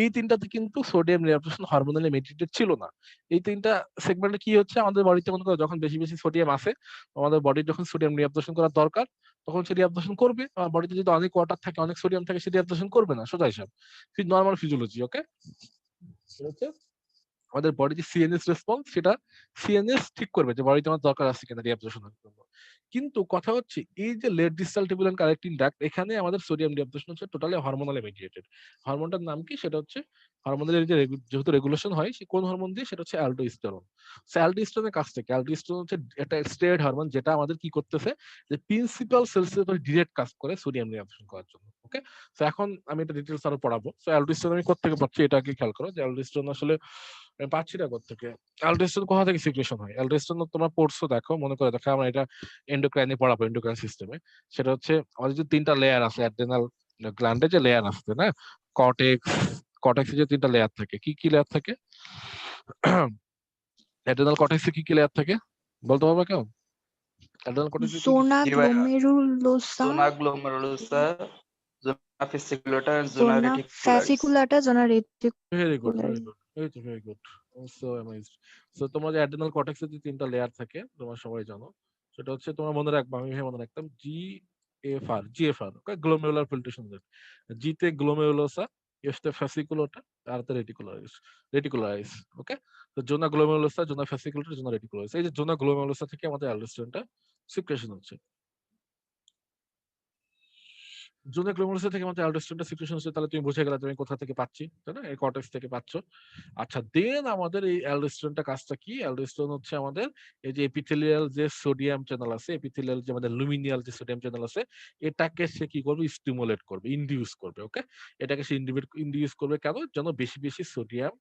এই তিনটাতে কিন্তু সোডিয়াম রিঅ্যাবজর্পশন হরমোনালি মেডিটেড ছিল না। এই তিনটা সেগমেন্টে কি হচ্ছে, আমাদের বডিতে মনে করো যখন বেশি বেশি সোডিয়াম আসে, আমাদের বডির যখন সোডিয়াম রিঅ্যাবজর্পশন করার দরকার, তখন সে রিঅ্যাবজর্পশন করবে। আমার বডিতে যদি অনেক ওয়াটার থাকে, অনেক সোডিয়াম থাকে, সে রিঅ্যাবজর্পশন করবে না, সোজা হিসাব, নর্মাল ফিজিওলজি। ওকে, আমাদের বডি যে সিএনএস রেসপন্স, সেটা সিএনএস ঠিক করবে যে বডিতে আমার দরকার আছে কিনা রিঅ্যাবজর্পশনের জন্য। কিন্তু কথা হচ্ছে এই যে late distal tubular collecting duct, এখানে আমাদের সোডিয়াম রিঅ্যাবজর্পশন হচ্ছে টোটালি হরমোনালি মিডিয়েটেড। হরমোনটার নাম কি? সেটা হচ্ছে হরমোনের যে যেহেতু রেগুলেশন হয়, সে কোন হরমোন দিয়ে? সেটা হচ্ছে অ্যালডোস্টেরন। সো অ্যালডোস্টেরনের কাছ থেকে, অ্যালডোস্টেরন হচ্ছে একটা স্টেরয়েড হরমোন যেটা আমাদের কি করতেছে, যে প্রিন্সিপাল সেলসের উপর ডিরেক্ট কাজ করে সোডিয়াম রিঅ্যাবজর্পশন করার জন্য। ওকে, সো এখন আমি এটা ডিটেইলস আরো পড়াবো। সো অ্যালডোস্টেরন আমি কোথা থেকে পাচ্ছি এটা কি খেয়াল করো, যে অ্যালডোস্টেরন আসলে আমি পাচ্ছি না কোথা থেকে। অ্যালডোস্টেরন কোথা থেকে সিক্রেশন হয়? অ্যালডোস্টেরন তোমরা পড়ছো, দেখো, মনে করে দেখো, আমরা এটা এন্ডোক্রাইনে পড়াবো, এন্ডোক্রাইন সিস্টেমে। সেটা হচ্ছে আমাদের যে তিনটা লেয়ার আছে অ্যাড্রেনাল গ্ল্যান্ডে, যে লেয়ার আছে না, কর্টেক্স, কর্টেক্সে যে তিনটা লেয়ার থাকে, কি কি লেয়ার থাকে? অ্যাড্রেনাল কর্টেক্সে কি কি লেয়ার থাকে বলতে পারবে কেউ? অ্যাড্রেনাল কর্টেক্সে কি কি? জোনা জি ভাইয়া, glomerulosa, zona glomerulosa, zona fasciculata, zona zona reticularis. Fasciculata, zona very good, very reticularis. Good, এই তো very good. So amazed. So তোমার যে অ্যাড্রেনাল কর্টেক্সের যে তিনটা লেয়ার থাকে, তোমরা সবাই জানো, সেটা হচ্ছে, তোমরা মনে রাখবা, আমি মনে রাখতাম, জিএফআর, ওকে, গ্লোমেরুলার ফিল্ট্রেশন রেট। জি তে গ্লোমেরুলোসা, এফ তে ফ্যাসিকুলোটা, আর তে রেটিকুলারিস। ওকে, তো জোনা গ্লোমেরুলোসা, জোনা ফ্যাসিকুলোটা, জোনা রেটিকুলারিস, এই যে জোনা গ্লোমেরুলোসা থেকে আমাদের অ্যালডোস্টেরনটা সিক্রেশন হচ্ছে। জোনা গ্লোমেরুলোসা থেকে আমাদের অ্যালডোস্টেরনটা সিক্রেশন হচ্ছে, তাহলে তুমি বুঝে গেলে তুমি কোথা থেকে পাচ্ছি, তাই না? এই কর্টেক্স থেকে পাচ্ছ। আচ্ছা, দেন আমাদের এই অ্যালডোস্টেরনটা কাজটা কি? অ্যালডোস্টেরন হচ্ছে আমাদের এই যে এপিথেলিয়াল যে সোডিয়াম চ্যানেল আছে, এপিথেলিয়াল যে আমাদের লুমিনিয়াল যে সোডিয়াম চ্যানেল আছে, এটাকে সে কি করবে? স্টিমুলেট করবে, ইনডিউস করবে। ওকে, এটাকে সে ইনডিউস করবে কেন? যেন বেশি বেশি সোডিয়াম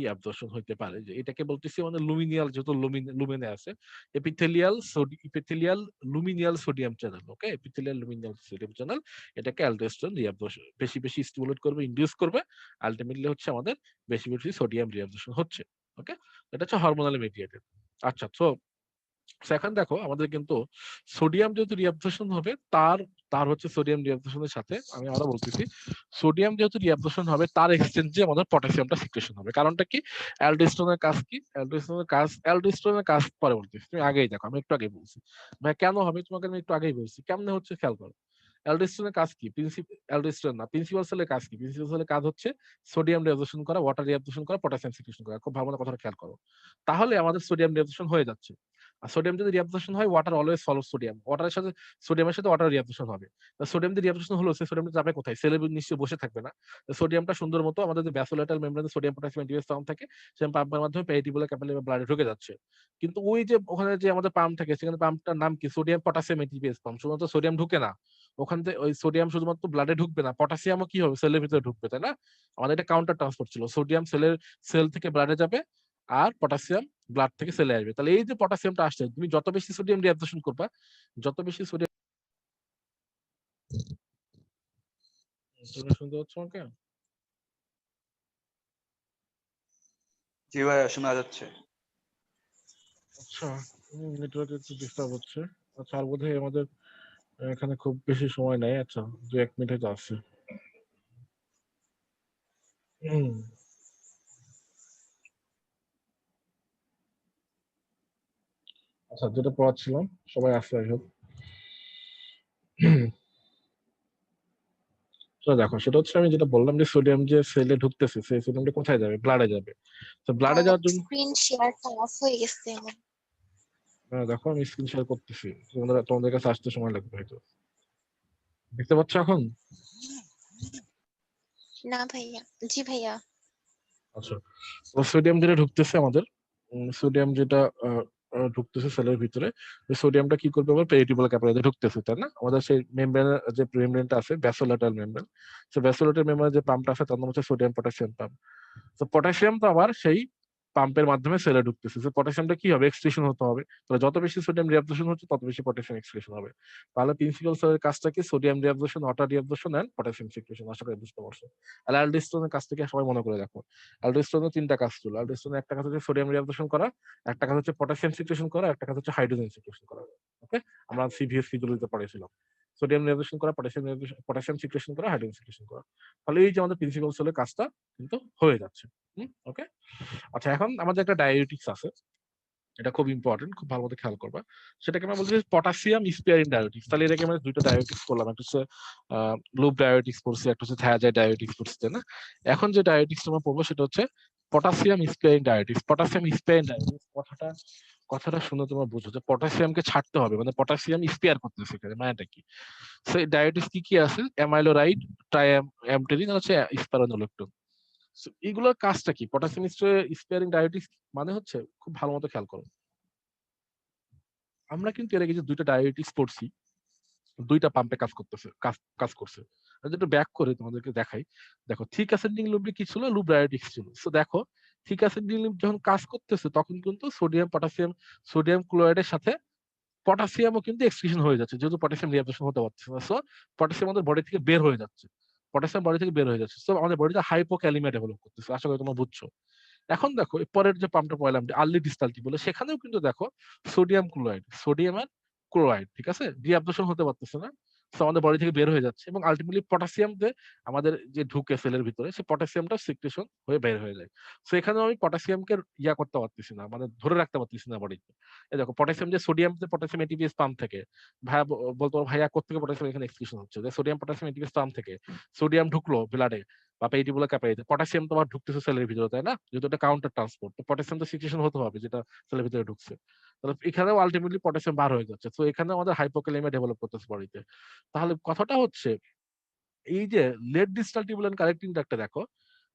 অ্যাবজর্পশন হইতে পারে। যে এটাকে বলতেছি আমাদের লুমিনিয়াল, যেহেতু লুমিনে আছে, এপিথেলিয়াল লুমিনিয়াল সোডিয়াম চ্যানেল। ওকে, এপিথেলিয়াল লুমিনিয়াল সোডিয়াম চ্যানেল, এটাকে অ্যালডোস্টেরন রিঅ্যাবজর্পশন বেশি বেশি স্টিমুলেট করবে, ইনডিউস করবে। আলটিমেটলি হচ্ছে আমাদের বেশি বেশি সোডিয়াম রিঅ্যাবজর্পশন হচ্ছে। ওকে, এটা হচ্ছে হরমোনালি মিডিয়েটেড। আচ্ছা, তো এখন দেখো, আমাদের কিন্তু সোডিয়াম যেহেতু রিঅ্যাবজর্পশন হবে, তার তার হচ্ছে সোডিয়াম রিঅ্যাবজর্পশনের সাথে আমি আরো বলতেছি, সোডিয়াম যেহেতু রিঅ্যাবজর্পশন হবে, তার এক্সচেঞ্জে আমাদের পটাশিয়ামটা সিক্রেশন হবে। কারণটা কি? অ্যালডোস্টেরনের কাজ কি? অ্যালডোস্টেরনের কাজ পরে বলতেছি, তুমি আগেই দেখো, আমি একটু আগে বলছি। ভাই কেন হবে তোমাকে আমি একটু আগেই বলছি, কেমনে হচ্ছে খেয়াল করো। অ্যালডোস্টেরনের কাজ কি? অ্যালডোস্টেরন না, প্রিন্সিপাল সেলের কাজ কি? প্রিন্সিপাল সেলের কাজ হচ্ছে সোডিয়াম রিঅ্যাবজর্পশন করা, ওয়াটার রিঅ্যাবজর্পশন করা, পটাশিয়াম সিক্রেশন করা। খুব ভালো মতো কথাটা খেয়াল করো। তাহলে আমাদের সোডিয়াম রিঅ্যাবজর্পশন হয়ে যাচ্ছে। আর সোডিয়াম যদি রিঅ্যাবজর্পশন হয়, ওয়াটার অলওয়েজ ফলোস সোডিয়াম, ওয়াটারের সাথে সোডিয়ামের সাথে ওয়াটার রিঅ্যাবজর্পশন হবে। সোডিয়াম যদি রিঅ্যাবজর্পশন হলো, সেই সোডিয়ামটা যাবে কোথায়? সেলে নিশ্চয়ই বসে থাকবে না। সোডিয়ামটা সুন্দর মতো আমাদের যে ভ্যাসোলেটাল মেমব্রেনে সোডিয়াম পটাশিয়াম এন্টিওএস পাম্প থাকে, সেই পাম্পের মাধ্যমে পেরিটিবুলার ক্যাপিলারি ব্লাডে ঢুকে যাচ্ছে। কিন্তু ওই যে ওখানে যে আমাদের পাম্প থাকে, সেখানে পাম্পটার নাম কি? সোডিয়াম পটাশিয়াম এন্টিওএস পাম্প। শুধুমাত্র সোডিয়াম ঢুকে না ওখান থেকে, ওই সোডিয়াম শুধুমাত্র ব্লাডে ঢুকবে না, পটাশিয়ামও কি হবে? সেলের ভিতরে ঢুকবে, তাই না? আমাদের এটা কাউন্টার ট্রান্সপোর্ট ছিল, সোডিয়াম সেল থেকে ব্লাডে যাবে, আর পটাশিয়াম ব্লাড থেকে সেলে আসবে। তাহলে এই যে পটাশিয়ামটা আসছে, তুমি যত বেশি সোডিয়াম রিঅ্যাবজর্পশন করবা, যত বেশি সোডিয়াম, শুনতে পাচ্ছ আমাকে? জি ভাইয়া, শোনা যাচ্ছে। আচ্ছা, নেটওয়ার্ক একটু ডিস্টার্ব হচ্ছে। আচ্ছা, আর বোধহয় আমাদের এখানে খুব বেশি সময় নাই। আচ্ছা, 2-1 মিনিট আছে। হুম, আচ্ছা, যেটা পড়াচ্ছিলাম, সবাই আসছে, আই হোপ। তো দেখো, সেটা হচ্ছে আমি যেটা বললাম, যে সোডিয়াম যে সেলে ঢুকতেছে, সেই সোডিয়ামটা কোথায় যাবে? ব্লাডে যাবে। তো ব্লাডে যাওয়ার জন্য, স্ক্রিন শেয়ারটা অফ হয়ে গেছে আমার। দেখো আমি স্ক্রিন শেয়ার করতেছি, তোমাদের কাছে আসতে সময় লাগবে হয়তো। দেখতে পাচ্ছ এখন? না ভাইয়া। জি ভাইয়া। আচ্ছা, তো সোডিয়াম যেটা ঢুকতেছে আমাদের, সোডিয়াম যেটা ঢুকতেছে সেলের ভিতরে, ওই সোডিয়ামটা কি করবে? আবার পেরিটিবুলার ক্যাপিলারিতে ঢুকতেছে, তাই না? আমাদের সেই মেমব্রেনের যে মেমব্রেনটা আছে, ভ্যাসোলেটাল মেমব্রেন, সেই ভ্যাসোলেটাল মেমব্রেনের যে পাম্পটা আছে, তার নাম হচ্ছে সোডিয়াম পটাশিয়াম পাম্প। তো পটাশিয়াম তো আবার সেই পাম্পের মাধ্যমে সেলে ঢুকতেছে, তো পটাশিয়ামটা কি হবে? এক্সক্রিশন হতে হবে। তাহলে যত বেশি সোডিয়াম রিঅ্যাবজর্পশন হচ্ছে, তত বেশি পটাশিয়াম এক্সক্রিশন হবে। তাহলে প্রিন্সিপাল সেলের কাজটা কি? Sodium reabsorption, water reabsorption and potassium secretion. আশা করি বুঝতে পারছো। আর অ্যালডোস্টেরনের কাছ থেকে সবাই মনে করে দেখো, অ্যালডোস্টেরনের তিনটা কাজ ছিল। অ্যালডোস্টেরনের একটা কাজ হচ্ছে সোডিয়াম রিঅ্যাবজর্পশন করা, একটা কাজ হচ্ছে পটাশিয়াম সিক্রেশন করা, একটা কাজ হচ্ছে হাইড্রোজেন সিক্রেশন করা। ওকে, আমরা সিভিএস ফিজিওলজিতে পড়েছিলাম। সোডিয়াম রিঅ্যাবজর্পশন করা, পটাশিয়াম সিক্রেশন করা, হাইড্রোজেন সিক্রেশন করা। তাহলে এই যে আমাদের প্রিন্সিপাল সেলের কাজটা কিন্তু হয়ে যাচ্ছে। ওকে, আচ্ছা, এখন আমাদের একটা ডায়াবেটিক্স আছে, এটা খুব ইম্পর্টেন্ট, খুব ভালো মতো খেয়াল করবা। সেটাকে আমরা বলছি পটাশিয়াম স্পিয়ারিং ডায়াবেটিক্স। তাহলে এটাকে আমরা দুইটা ডায়াবেটিক্স করলাম, একটা হচ্ছে লুপ ডায়াবেটিক্স পড়ছি, একটা হচ্ছে থায়াজাইড ডায়াবেটিক্স পড়ছি, তাই না? এখন যে ডায়াবেটিক্স আমরা পড়বো, সেটা হচ্ছে potassium sparing diabetes. Potassium sparing diabetes কথাটা শুনে তোমরা বুঝো যে পটাশিয়ামকে ছাড়তে হবে, মানে পটাশিয়াম স্পেয়ার করতেছে এখানে, মানেটা কি? সো এই ডায়াবেটিস কি কি আছে? অ্যামাইলোরাইড, ট্রাইঅ্যামটেরিন আর হচ্ছে স্পারোনোলেকটোন। এগুলোর কাজটা কি? পটাশিয়াম স্পেয়ারিং ডায়াবেটিস মানে হচ্ছে, খুব ভালো মতো খেয়াল করো, আমরা কিন্তু এর আগে যে 2টা ডায়াবেটিস পড়ছি, 2টা পাম্পে কাজ করছে। আমি একটু ব্যাক করে তোমাদেরকে দেখাই। দেখো, থিক অ্যাসেন্ডিং লুপে কি ছিল? লুপ ডায়াবেটিক্স ছিল। সো দেখো, থিক অ্যাসেন্ডিং লুপ যখন কাজ করতেছে তখন কিন্তু সোডিয়াম ক্লোরাইডের সাথে পটাশিয়ামও কিন্তু এক্সক্রিশন হয়ে যাচ্ছে, যেহেতু পটাশিয়াম রিঅ্যাবজর্পশন হতে পারছে না। সো পটাশিয়াম আমাদের বডি থেকে বের হয়ে যাচ্ছে। সো আমাদের বডিতে হাইপোক্যালিমিয়া ডেভেলপ করতেছে। আশা করি তোমরা বুঝছো। এখন দেখো, পরের যে পাম্পটা পড়লাম, আর্লি ডিসটালটি বলে, সেখানেও কিন্তু দেখো সোডিয়াম আর ক্লোরাইড, ঠিক আছে, রিঅ্যাবজর্পশন হতে পারতেছে না। সো আমাদের বডি থেকে বের হয়ে যাচ্ছে এবং আলটিমেটলি পটাশিয়াম যে আমাদের যে ঢুকে সেলের ভিতরে, সেই পটাশিয়ামটা সিক্রেশন হয়ে বের হয়ে যায়। সো এখানে আমি পটাশিয়ামকে করতে পারতেছি না, মানে ধরে রাখতে পারতেছি না বডিতে। এই দেখো, পটাশিয়াম এটিপিএস পাম্প থেকে, ভাইয়া বলতো ভাইয়া কোথেকে পটাশিয়াম এখানে এক্সক্রিশন হচ্ছে, যে পটাশিয়াম এটিপিএস পাম্প থেকে সোডিয়াম ঢুকলো ব্লাডে বা পেইটি বলে ক্যাপাইতে, পটাশিয়াম তোমার ঢুকতেছে সেলের ভিতরে, তাই না? যেহেতু এটা কাউন্টার ট্রান্সপোর্ট, তো পটাশিয়াম তো সিক্রেশন হতে হবে, যেটা সেলের ভিতরে ঢুকছে। তাহলে এখানেও আলটিমেটলি পটাশিয়াম বার হয়ে যাচ্ছে। তো এখানে আমাদের হাইপোক্যালেমিয়া ডেভেলপ করতেছে বডিতে। তাহলে কথাটা হচ্ছে, এই যে লেট ডিস্টাল টিউবুলেন্ট কালেক্টিং ট্র্যাক্টটা দেখো,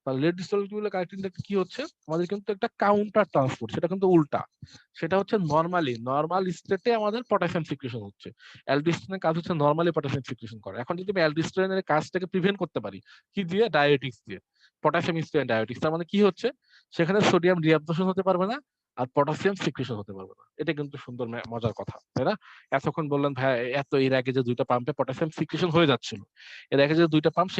তাহলে লেট ডিস্টাল টিউবুলেন্ট কালেক্টিং ট্র্যাক্ট কি হচ্ছে? আমাদের কিন্তু একটা কাউন্টার ট্রান্সপোর্ট, সেটা কিন্তু উল্টা। সেটা হচ্ছে নর্মাল স্টেটে আমাদের পটাশিয়াম সিক্রেশন হচ্ছে। অ্যালডোস্টেরনের কাজ হচ্ছে নর্মালি পটাশিয়াম সিক্রেশন করা। এখন যদি আমি অ্যালডোস্টেরনের কাজটাকে প্রিভেন্ট করতে পারি, কি দিয়ে? ডায়াবেটিক্স দিয়ে। পটাশিয়াম স্পেয়ারিং ডায়াবেটিক্স, তার মানে কি হচ্ছে? সেখানে সোডিয়াম রিঅ্যাবজর্পশন হতে পারবে না আর পটাশিয়াম সিক্রেশন হতে পারবে না। এটা কিন্তু সুন্দর মজার কথা, তাই না? এতক্ষণ বললেন ভাই, এর আগে যে 2টা পাম্পে পটাশিয়াম সিক্রেশন হয়ে যাচ্ছিল, এর আগে যে 2টা পাম্প